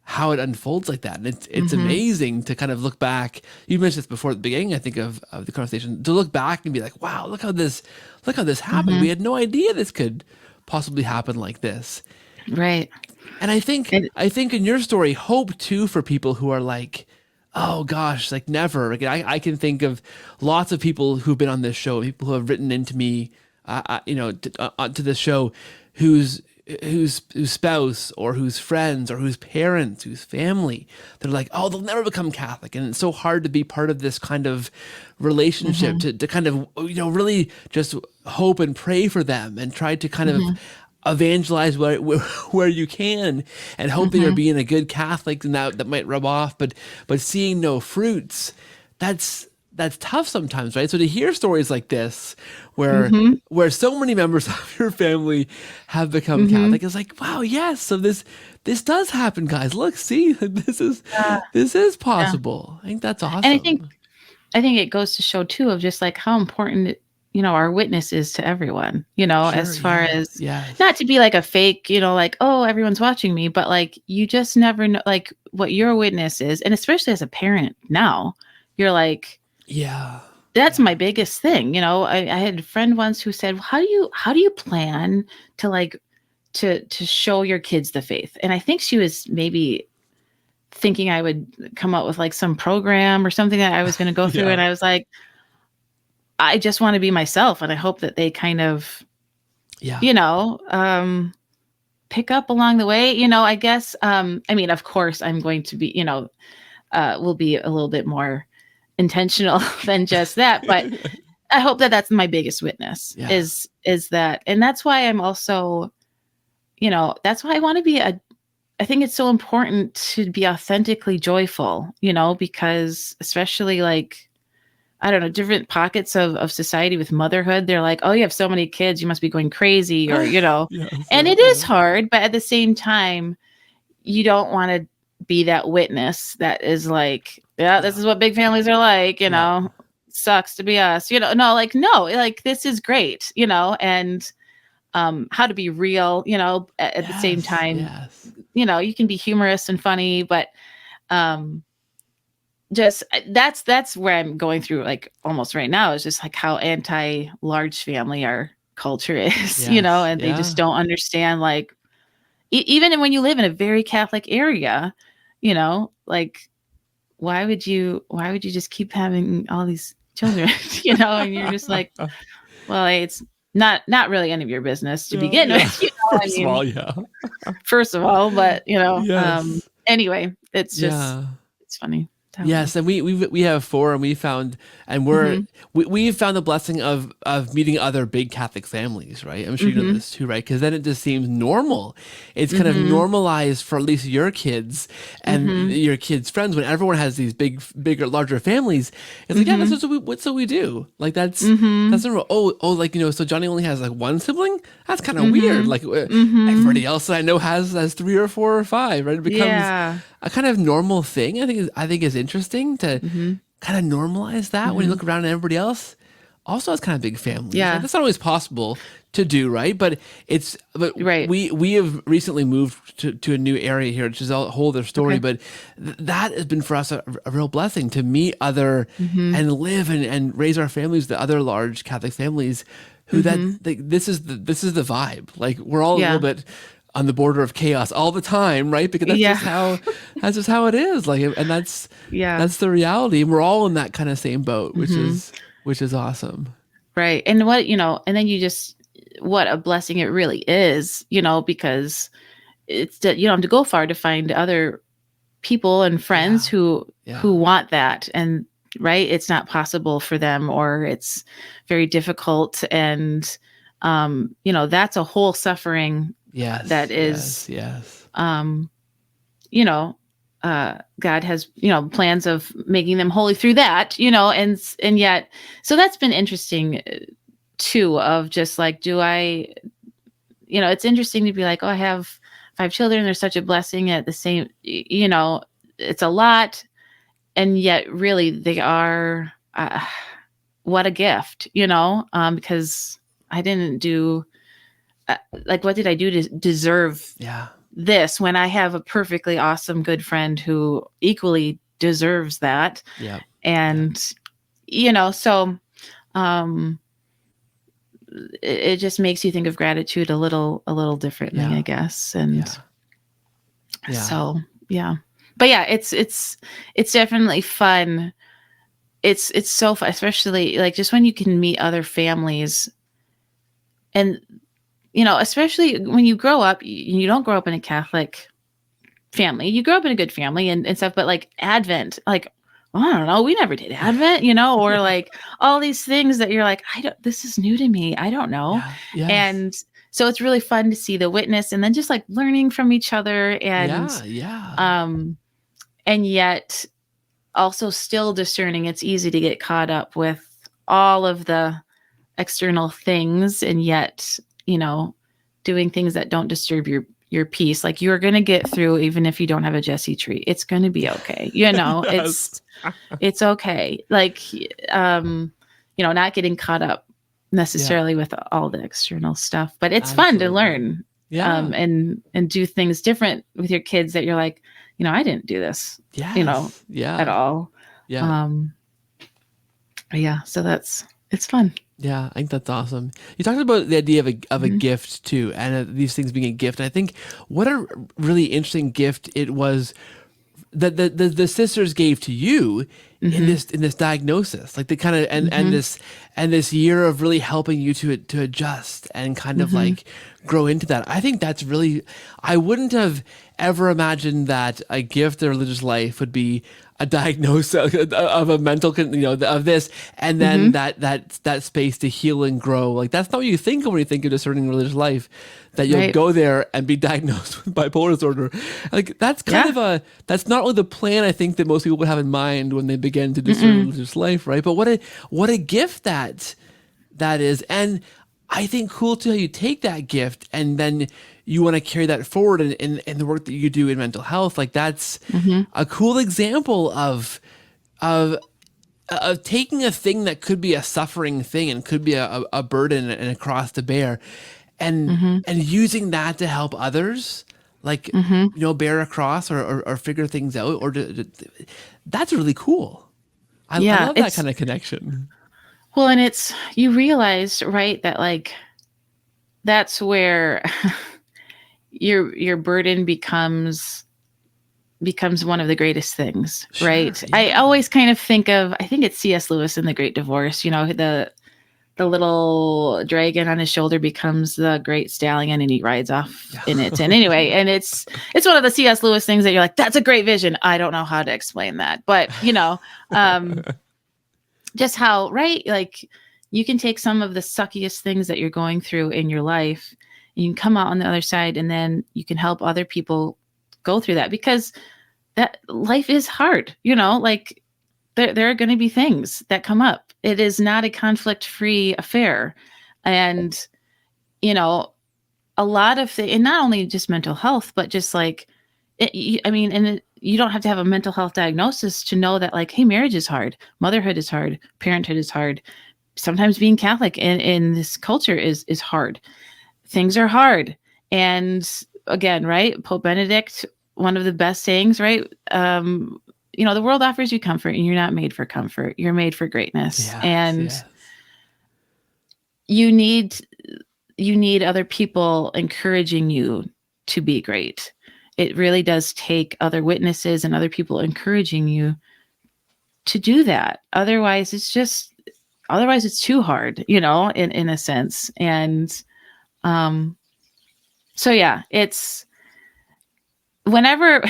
how it unfolds like that. And it's Mm-hmm. amazing to kind of look back. You mentioned this before at the beginning, I think, of the conversation, to look back and be like, wow, look how this happened. Mm-hmm. We had no idea this could possibly happen like this. Right. And And I think in your story, hope too for people who are like, oh gosh, like never. Like I can think of lots of people who've been on this show, people who have written into me, to this show, whose spouse or whose friends or whose parents, whose family, they're like, oh, they'll never become Catholic, and it's so hard to be part of this kind of relationship, mm-hmm. to kind of really just hope and pray for them and try to kind of Mm-hmm. evangelize where you can and hope that you're Mm-hmm. being a good Catholic, and that might rub off, but seeing no fruits, that's tough sometimes, right? So to hear stories like this Mm-hmm. where so many members of your family have become Mm-hmm. Catholic, it's like, wow, yes, so this does happen, guys. Look, see, this Yeah. is Yeah. possible. I think that's And awesome. I think it goes to show too of just like how important our witness is to everyone, Sure, as far yeah, as not yes, to be like a fake, like, oh, everyone's watching me, but like you just never know like what your witness is. And especially as a parent now, you're like, yeah, that's yeah, my biggest thing. I had a friend once who said, how do you plan to like to show your kids the faith? And I think she was maybe thinking I would come up with like some program or something that I was going to go through. yeah, And I was like, I just want to be myself. And I hope that they kind of, yeah, you know, um, pick up along the way, I guess. I mean, of course I'm going to be, will be a little bit more intentional than just that. But I hope that that's my biggest witness yeah, is that. And that's why I'm also, that's why I want to be I think it's so important to be authentically joyful, because especially like, I don't know, different pockets of society with motherhood, they're like, oh, you have so many kids, you must be going crazy, or, yes, and yeah, it yeah, is hard, but at the same time, you don't want to be that witness that is like, yeah, this yeah, is what big families are like, yeah, sucks to be us, no, like this is great, and how to be real, at the same yes, time, yes, you can be humorous and funny, but um just that's where I'm going through like almost right now is just like how anti large family our culture is, yes, and they just yeah. don't understand like even when you live in a very Catholic area, like why would you just keep having all these children, and you're just like, well, it's not really any of your business to Yeah, begin yeah. with, I First of mean, all, yeah. first of all, but Yes. anyway, it's just Yeah. it's funny that way. Yes, and we have four, and we found, and Mhm. we've found the blessing of meeting other big Catholic families, right? I'm sure you know Mhm. this too, right? Because then it just seems normal. It's kind of Mhm. normalized for at least your kids and Mhm. your kids' friends. When everyone has these bigger, larger families, it's like, yeah, Mhm. what's what we do. Like that's Mhm. normal. Oh, like so Johnny only has like one sibling. That's kind of weird. Mhm. Like Mhm. everybody else that I know has three or four or five, right? It becomes Yeah. a kind of normal thing. I think is interesting to Mhm. kind of normalize that when you Mhm. look around at everybody else also has kind of big families, right? Yeah. That's not always possible to do, right? But Right. we have recently moved to a new area here, which is a whole other story. Okay. But that has been for us a real blessing to meet other Mhm. and live and raise our families, the other large Catholic families who Mhm. this is the vibe. Like we're all a little Yeah. bit on the border of chaos all the time, right? Because Yeah. that's just how it is. Like, and Yeah. that's the reality. And we're all in that kind of same boat, Hmm. which is awesome. Right. And what, and then you just, what a blessing it really is, because it's that you don't have to go far to find other people and friends Yeah. who Yeah. want that. And right, it's not possible for them, or it's very difficult. And, that's a whole suffering that Yes. is, Yes. Yes. um, you know, God has, plans of making them holy through that, and yet, so that's been interesting too, of just like, it's interesting to be like, oh, I have 5 children. They're such a blessing at the same, it's a lot. And yet really they are, what a gift, because I didn't do, like, what did I do to deserve Yeah. this when I have a perfectly awesome good friend who equally deserves that? Yeah. And so um it just makes you think of gratitude a little differently, Yeah. I guess. And Yeah. Yeah. so yeah, but yeah, it's definitely fun. It's so fun, especially like just when you can meet other families. And especially when you grow up, you don't grow up in a Catholic family. You grow up in a good family and stuff, but like Advent, like, well, I don't know, we never did Advent, or like all these things that you're like, this is new to me. I don't know. Yeah. Yes. And so it's really fun to see the witness and then just like learning from each other, Yeah. Yeah. um and yet also still discerning. It's easy to get caught up with all of the external things, and yet, doing things that don't disturb your peace. Like, you're going to get through even if you don't have a Jesse tree. It's going to be okay. Yes. It's okay. Like, not getting caught up Yeah. necessarily with all the external stuff, but it's fun to Absolutely. learn, Yeah. and do things different with your kids that you're like, I didn't do this, Yes. at Yeah. all. Yeah. Um, yeah, so it's fun. Yeah, I think that's awesome. You talked about the idea of a Mhm. gift too, and these things being a gift. And I think what a really interesting gift it was that the sisters gave to you Mhm. in this diagnosis, like the kind of Mhm. and this year of really helping you to adjust and kind of Mhm. like grow into that. I think that's really, I wouldn't have ever imagined that a gift of religious life would be a diagnosis of a mental of this, and then Mhm. that space to heal and grow. Like, that's not what you think of when you think of discerning religious life, that you'll Right. go there and be diagnosed with bipolar disorder. Like, that's kind Yeah. of that's not really the plan I think that most people would have in mind when they begin to discern Mm-mm. religious life, right? But what a gift that is. And I think cool too how you take that gift and then you want to carry that forward in the work that you do in mental health. Like, that's Mhm. a cool example of of taking a thing that could be a suffering thing and could be a burden and a cross to bear, Mhm. and using that to help others, like, Mhm. bear a cross or figure things out, that's really cool. I Yeah, love that kind of connection. well, and it's, you realize, right, that like that's where your burden becomes one of the greatest things, Sure. right? I Yeah. always kind of think of, I think it's C.S. Lewis in The Great Divorce, the little dragon on his shoulder becomes the great stallion and he rides off Yeah. in it. And anyway, and it's one of the C.S. Lewis things that you're like, that's a great vision. I don't know how to explain that, but um just how, right, like, you can take some of the suckiest things that you're going through in your life and you can come out on the other side, and then you can help other people go through that, because that life is hard, like, there are going to be things that come up. It is not a conflict free affair. And you know a lot of and not only just mental health, but just like I mean, you don't have to have a mental health diagnosis to know that, like, hey, marriage is hard, motherhood is hard, parenthood is hard. Sometimes being Catholic in this culture is hard. Things are hard. And again, right, Pope Benedict, one of the best sayings, right? The world offers you comfort and you're not made for comfort. You're made for greatness. Yes. And Yes. you need other people encouraging you to be great. It really does take other witnesses and other people encouraging you to do that. Otherwise it's too hard, in a sense. And so yeah, it's whenever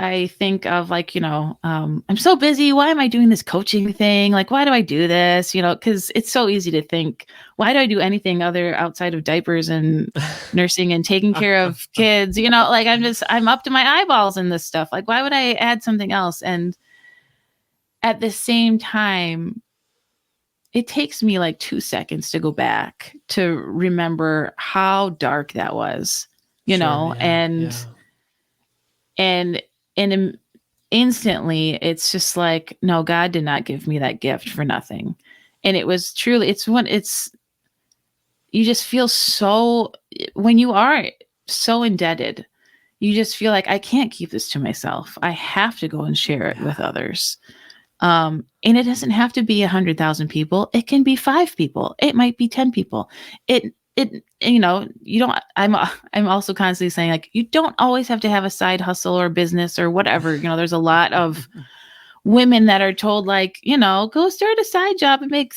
I think of like, I'm so busy. Why am I doing this coaching thing? Like, why do I do this? Because it's so easy to think, why do I do anything other outside of diapers and nursing and taking care of kids? Like I'm up to my eyeballs in this stuff. Like, why would I add something else? And at the same time, it takes me like 2 seconds to go back to remember how dark that was, and instantly it's just like, no, God did not give me that gift for nothing. And it was truly, you just feel so, when you are so indebted, you just feel like I can't keep this to myself. I have to go and share it with others. And it doesn't have to be 100,000 people. It can be 5 people. It might be 10 people. I'm also constantly saying, like, you don't always have to have a side hustle or business or whatever. There's a lot of women that are told, like, go start a side job and make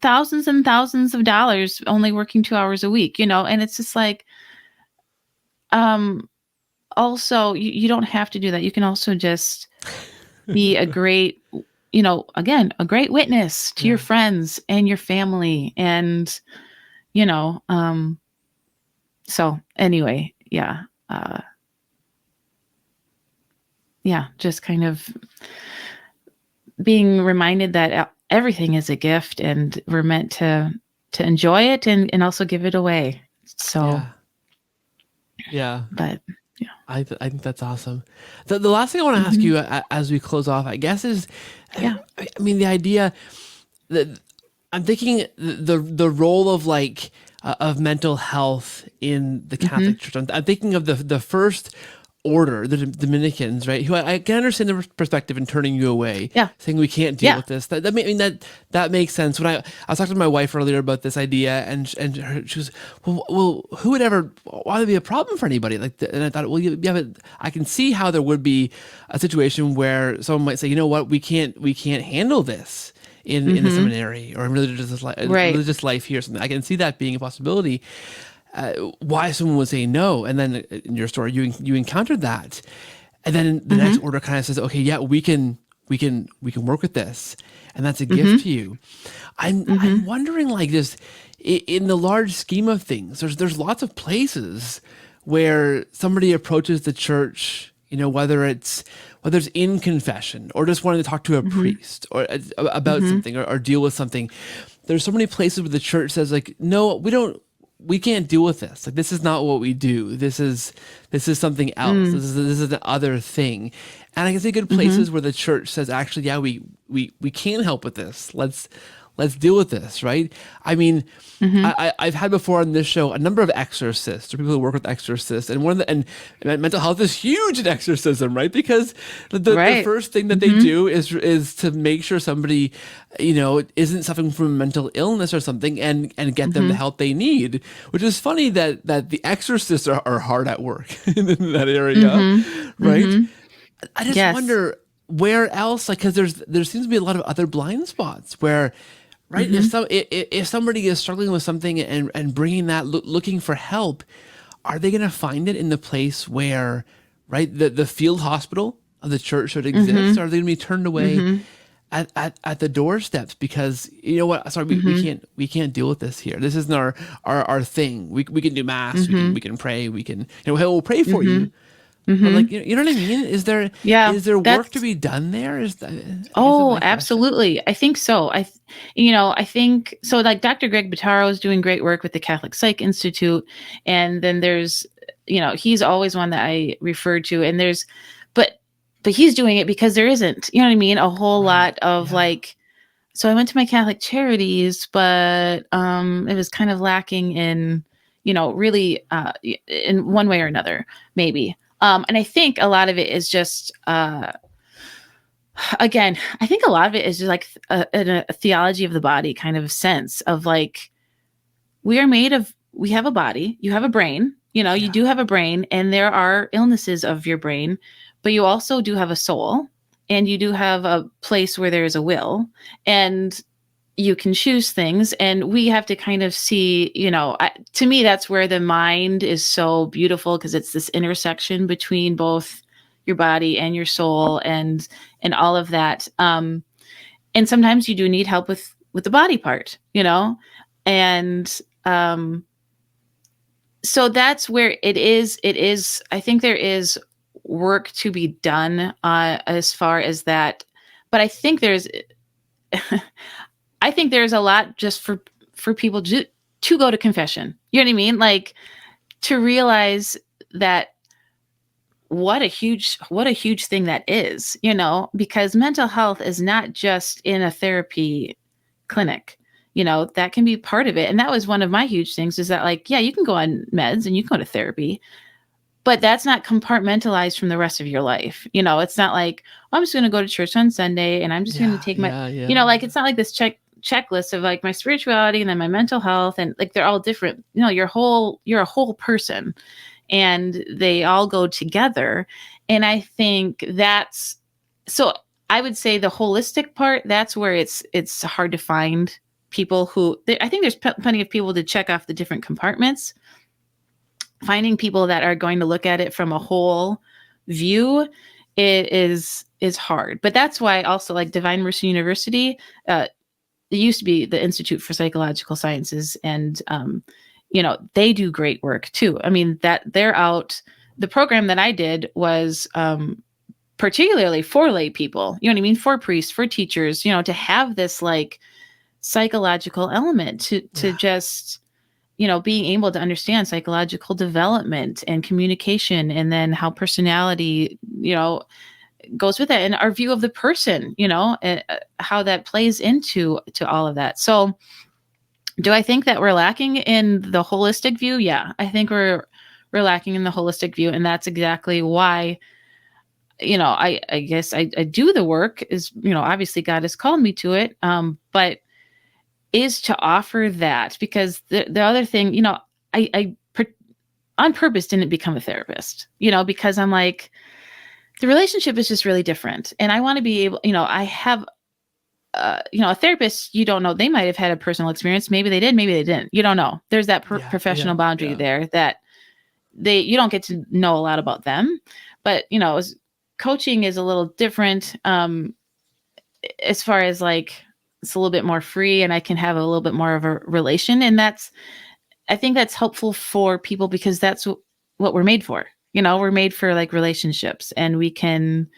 thousands and thousands of dollars only working 2 hours a week, and it's just like, also you don't have to do that. You can also just be a great, a great witness to your friends and your family. And, so anyway, just kind of being reminded that everything is a gift and we're meant to enjoy it and also give it away. So, but yeah, I think that's awesome. The last thing I want to ask you as we close off, I guess, is, I mean, the idea that I'm thinking the role of like of mental health in the Catholic Church. I'm thinking of the first order, the Dominicans, right? Who I can understand the perspective in turning you away, saying we can't deal with this. That makes sense. When I was talking to my wife earlier about this idea, and she was, well, who would ever? Why would it be a problem for anybody? And I thought, well, but I can see how there would be a situation where someone might say, you know what, we can't handle this in a seminary or in religious life here. Something I can see that being a possibility. Why someone would say no, and then in your story you encountered that, and then the next order kind of says, okay, yeah, we can work with this, and that's a gift to you. I'm wondering, like, this in the large scheme of things, there's lots of places where somebody approaches the church, whether it's in confession or just wanting to talk to a priest or about something or deal with something. There's so many places where the church says, like, no, we can't deal with this. Like, this is not what we do. This is something else. This is the other thing. And I can see good places where the church says, actually, yeah, we can help with this. Let's deal with this, right? I mean, I've had before on this show a number of exorcists or people who work with exorcists, and and mental health is huge in exorcism, right? Because the first thing that they do is to make sure somebody, isn't suffering from a mental illness or something, and get them the help they need. Which is funny that the exorcists are hard at work in that area, right? I just wonder where else, like, because there seems to be a lot of other blind spots where, right, if somebody is struggling with something and bringing that, looking for help, are they going to find it in the place where, right, the field hospital of the church should exist, or are they going to be turned away at the doorsteps because, you know what, sorry, we can't deal with this here. This isn't our thing. We can do mass, we can pray, we can, we'll pray for you. But, like, you know what I mean? Is there work to be done there? Absolutely. I think so. I think so. Like, Dr. Greg Bottaro is doing great work with the Catholic Psych Institute, and then there's, he's always one that I refer to, and but he's doing it because there isn't, you know what I mean, a whole lot of like. So I went to my Catholic Charities, but it was kind of lacking in, really in one way or another, maybe. And I think a lot of it is just, again, I think a lot of it is just like a theology of the body kind of sense of, like, we have a body, you have a brain, You do have a brain, and there are illnesses of your brain, but you also do have a soul, and you do have a place where there is a will, and you can choose things. And we have to kind of see, to me, that's where the mind is so beautiful, because it's this intersection between both your body and your soul, and all of that. And sometimes you do need help with the body part, and so that's where it is. I think there is work to be done as far as that, but I think there's a lot just for people to go to confession. You know what I mean? Like, to realize that what a huge thing that is, because mental health is not just in a therapy clinic. That can be part of it. And that was one of my huge things, is that, like, yeah, you can go on meds and you can go to therapy, but that's not compartmentalized from the rest of your life. It's not like, oh, I'm just going to go to church on Sunday and I'm just going to take my, like, it's not like this checklist of like my spirituality and then my mental health, and like they're all different. You're a whole person, and they all go together. And I think so I would say the holistic part, that's where it's hard to find people who, I think there's plenty of people to check off the different compartments. Finding people that are going to look at it from a whole view is hard. But that's why also, like, Divine Mercy University, it used to be the Institute for Psychological Sciences, and they do great work too. I mean, that they're out. The program that I did was particularly for lay people, you know what I mean? For priests, for teachers, to have this like psychological element to just, being able to understand psychological development and communication, and then how personality, goes with it, and our view of the person, how that plays into all of that. So do I think that we're lacking in the holistic view? Yeah, I think we're lacking in the holistic view. And that's exactly why, I guess I do the work, is, obviously God has called me to it. But is to offer that, because the other thing, I on purpose didn't become a therapist, because I'm like, the relationship is just really different. And I want to be able, I have, a therapist, you don't know, they might have had a personal experience. Maybe they did, maybe they didn't. You don't know. There's that professional boundary there that you don't get to know a lot about them. But, coaching is a little different, as far as like, it's a little bit more free, and I can have a little bit more of a relation. And I think that's helpful for people, because that's what we're made for. We're made for like relationships, and we can,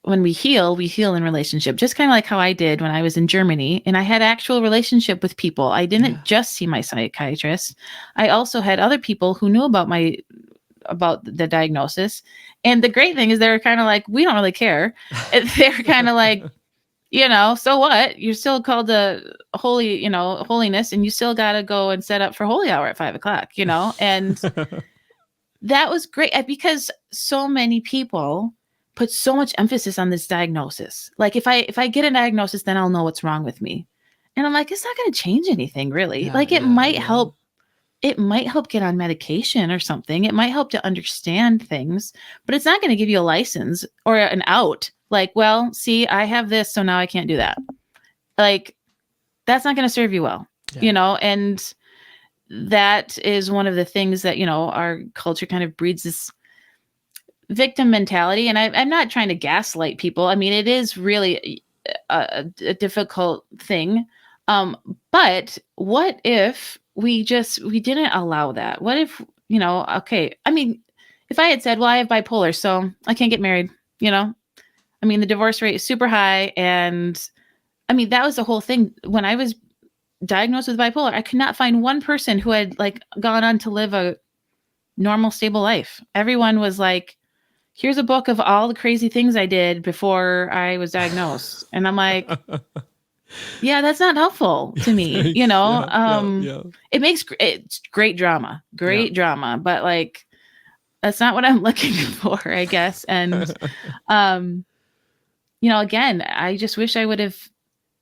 when we heal in relationship, just kind of like how I did when I was in Germany, and I had actual relationship with people. I didn't just see my psychiatrist. I also had other people who knew about the diagnosis. And the great thing is, they're kind of like, we don't really care. They're kind of like, so what? You're still called to holiness, and you still got to go and set up for holy hour at 5:00, and that was great, because so many people put so much emphasis on this diagnosis. Like, if I get a diagnosis, then I'll know what's wrong with me. And I'm like, it's not going to change anything, really. It might help. It might help get on medication or something. It might help to understand things, but it's not going to give you a license or an out. Like, well, see, I have this, so now I can't do that. Like, that's not going to serve you well, and that is one of the things that, our culture kind of breeds this victim mentality. And I'm not trying to gaslight people. I mean, it is really a difficult thing. But what if we didn't allow that? What if, okay, I mean, if I had said, well, I have bipolar, so I can't get married, I mean, the divorce rate is super high. And I mean, that was the whole thing. When I was diagnosed with bipolar, I could not find one person who had like gone on to live a normal, stable life. Everyone was like, here's a book of all the crazy things I did before I was diagnosed. And I'm like, yeah, that's not helpful to me. It's great drama, but like, that's not what I'm looking for, I guess. And, again, I just wish I would have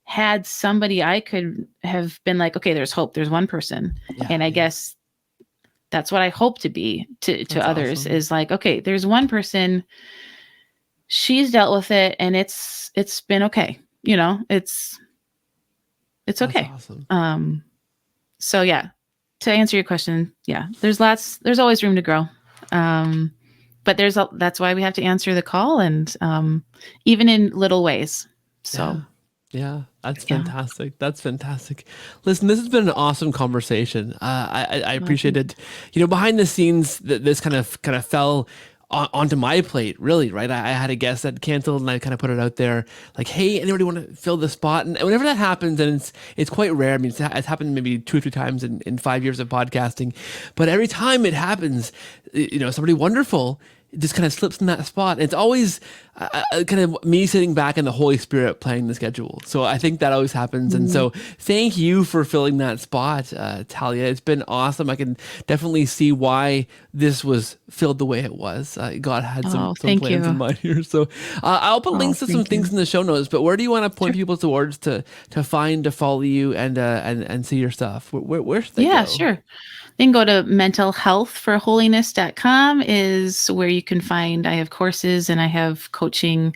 had somebody I could have been like, okay, there's hope. There's one person. And I guess that's what I hope to be to That's others, awesome. is like, okay, there's one person, she's dealt with it and it's been okay. It's That's okay. awesome. So yeah, to answer your question, yeah, there's always room to grow. But that's why we have to answer the call, and even in little ways. So yeah, that's yeah. fantastic. That's fantastic. Listen, this has been an awesome conversation. I appreciate it. Behind the scenes, this kind of fell onto my plate, really, right? I had a guest that canceled, and I kind of put it out there, like, "Hey, anybody want to fill the spot?" And whenever that happens, and it's quite rare. I mean, it's happened maybe 2 or 3 times in 5 years of podcasting, but every time it happens, somebody wonderful just kind of slips in that spot. It's always kind of me sitting back and the Holy Spirit playing the schedule. So I think that always happens. And so thank you for filling that spot, Talia. It's been awesome. I can definitely see why this was filled the way it was. God had some plans in mind here. So I'll put links to some things in the show notes, but where do you want to point people towards to follow you and see your stuff? Where should they go? Yeah, sure. They can go to mentalhealthforholiness.com is where you can find, I have courses and I have coaching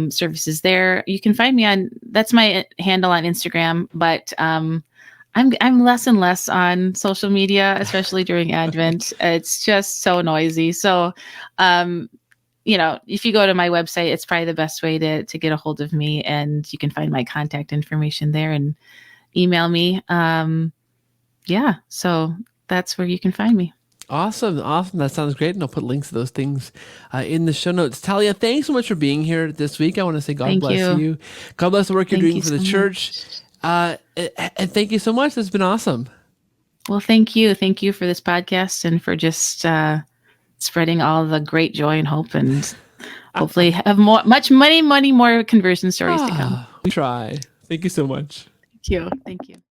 services there. You can find me that's my handle on Instagram, but I'm less and less on social media, especially during Advent. It's just so noisy. So, if you go to my website, it's probably the best way to get a hold of me, and you can find my contact information there and email me. Yeah, so that's where you can find me. Awesome. That sounds great. And I'll put links to those things in the show notes. Talia, thanks so much for being here this week. I want to say God bless you. God bless the work you're doing for the church. And thank you so much. This has been awesome. Well, thank you. Thank you for this podcast and for just spreading all the great joy and hope, and hopefully have many more conversion stories to come. We try. Thank you so much. Thank you.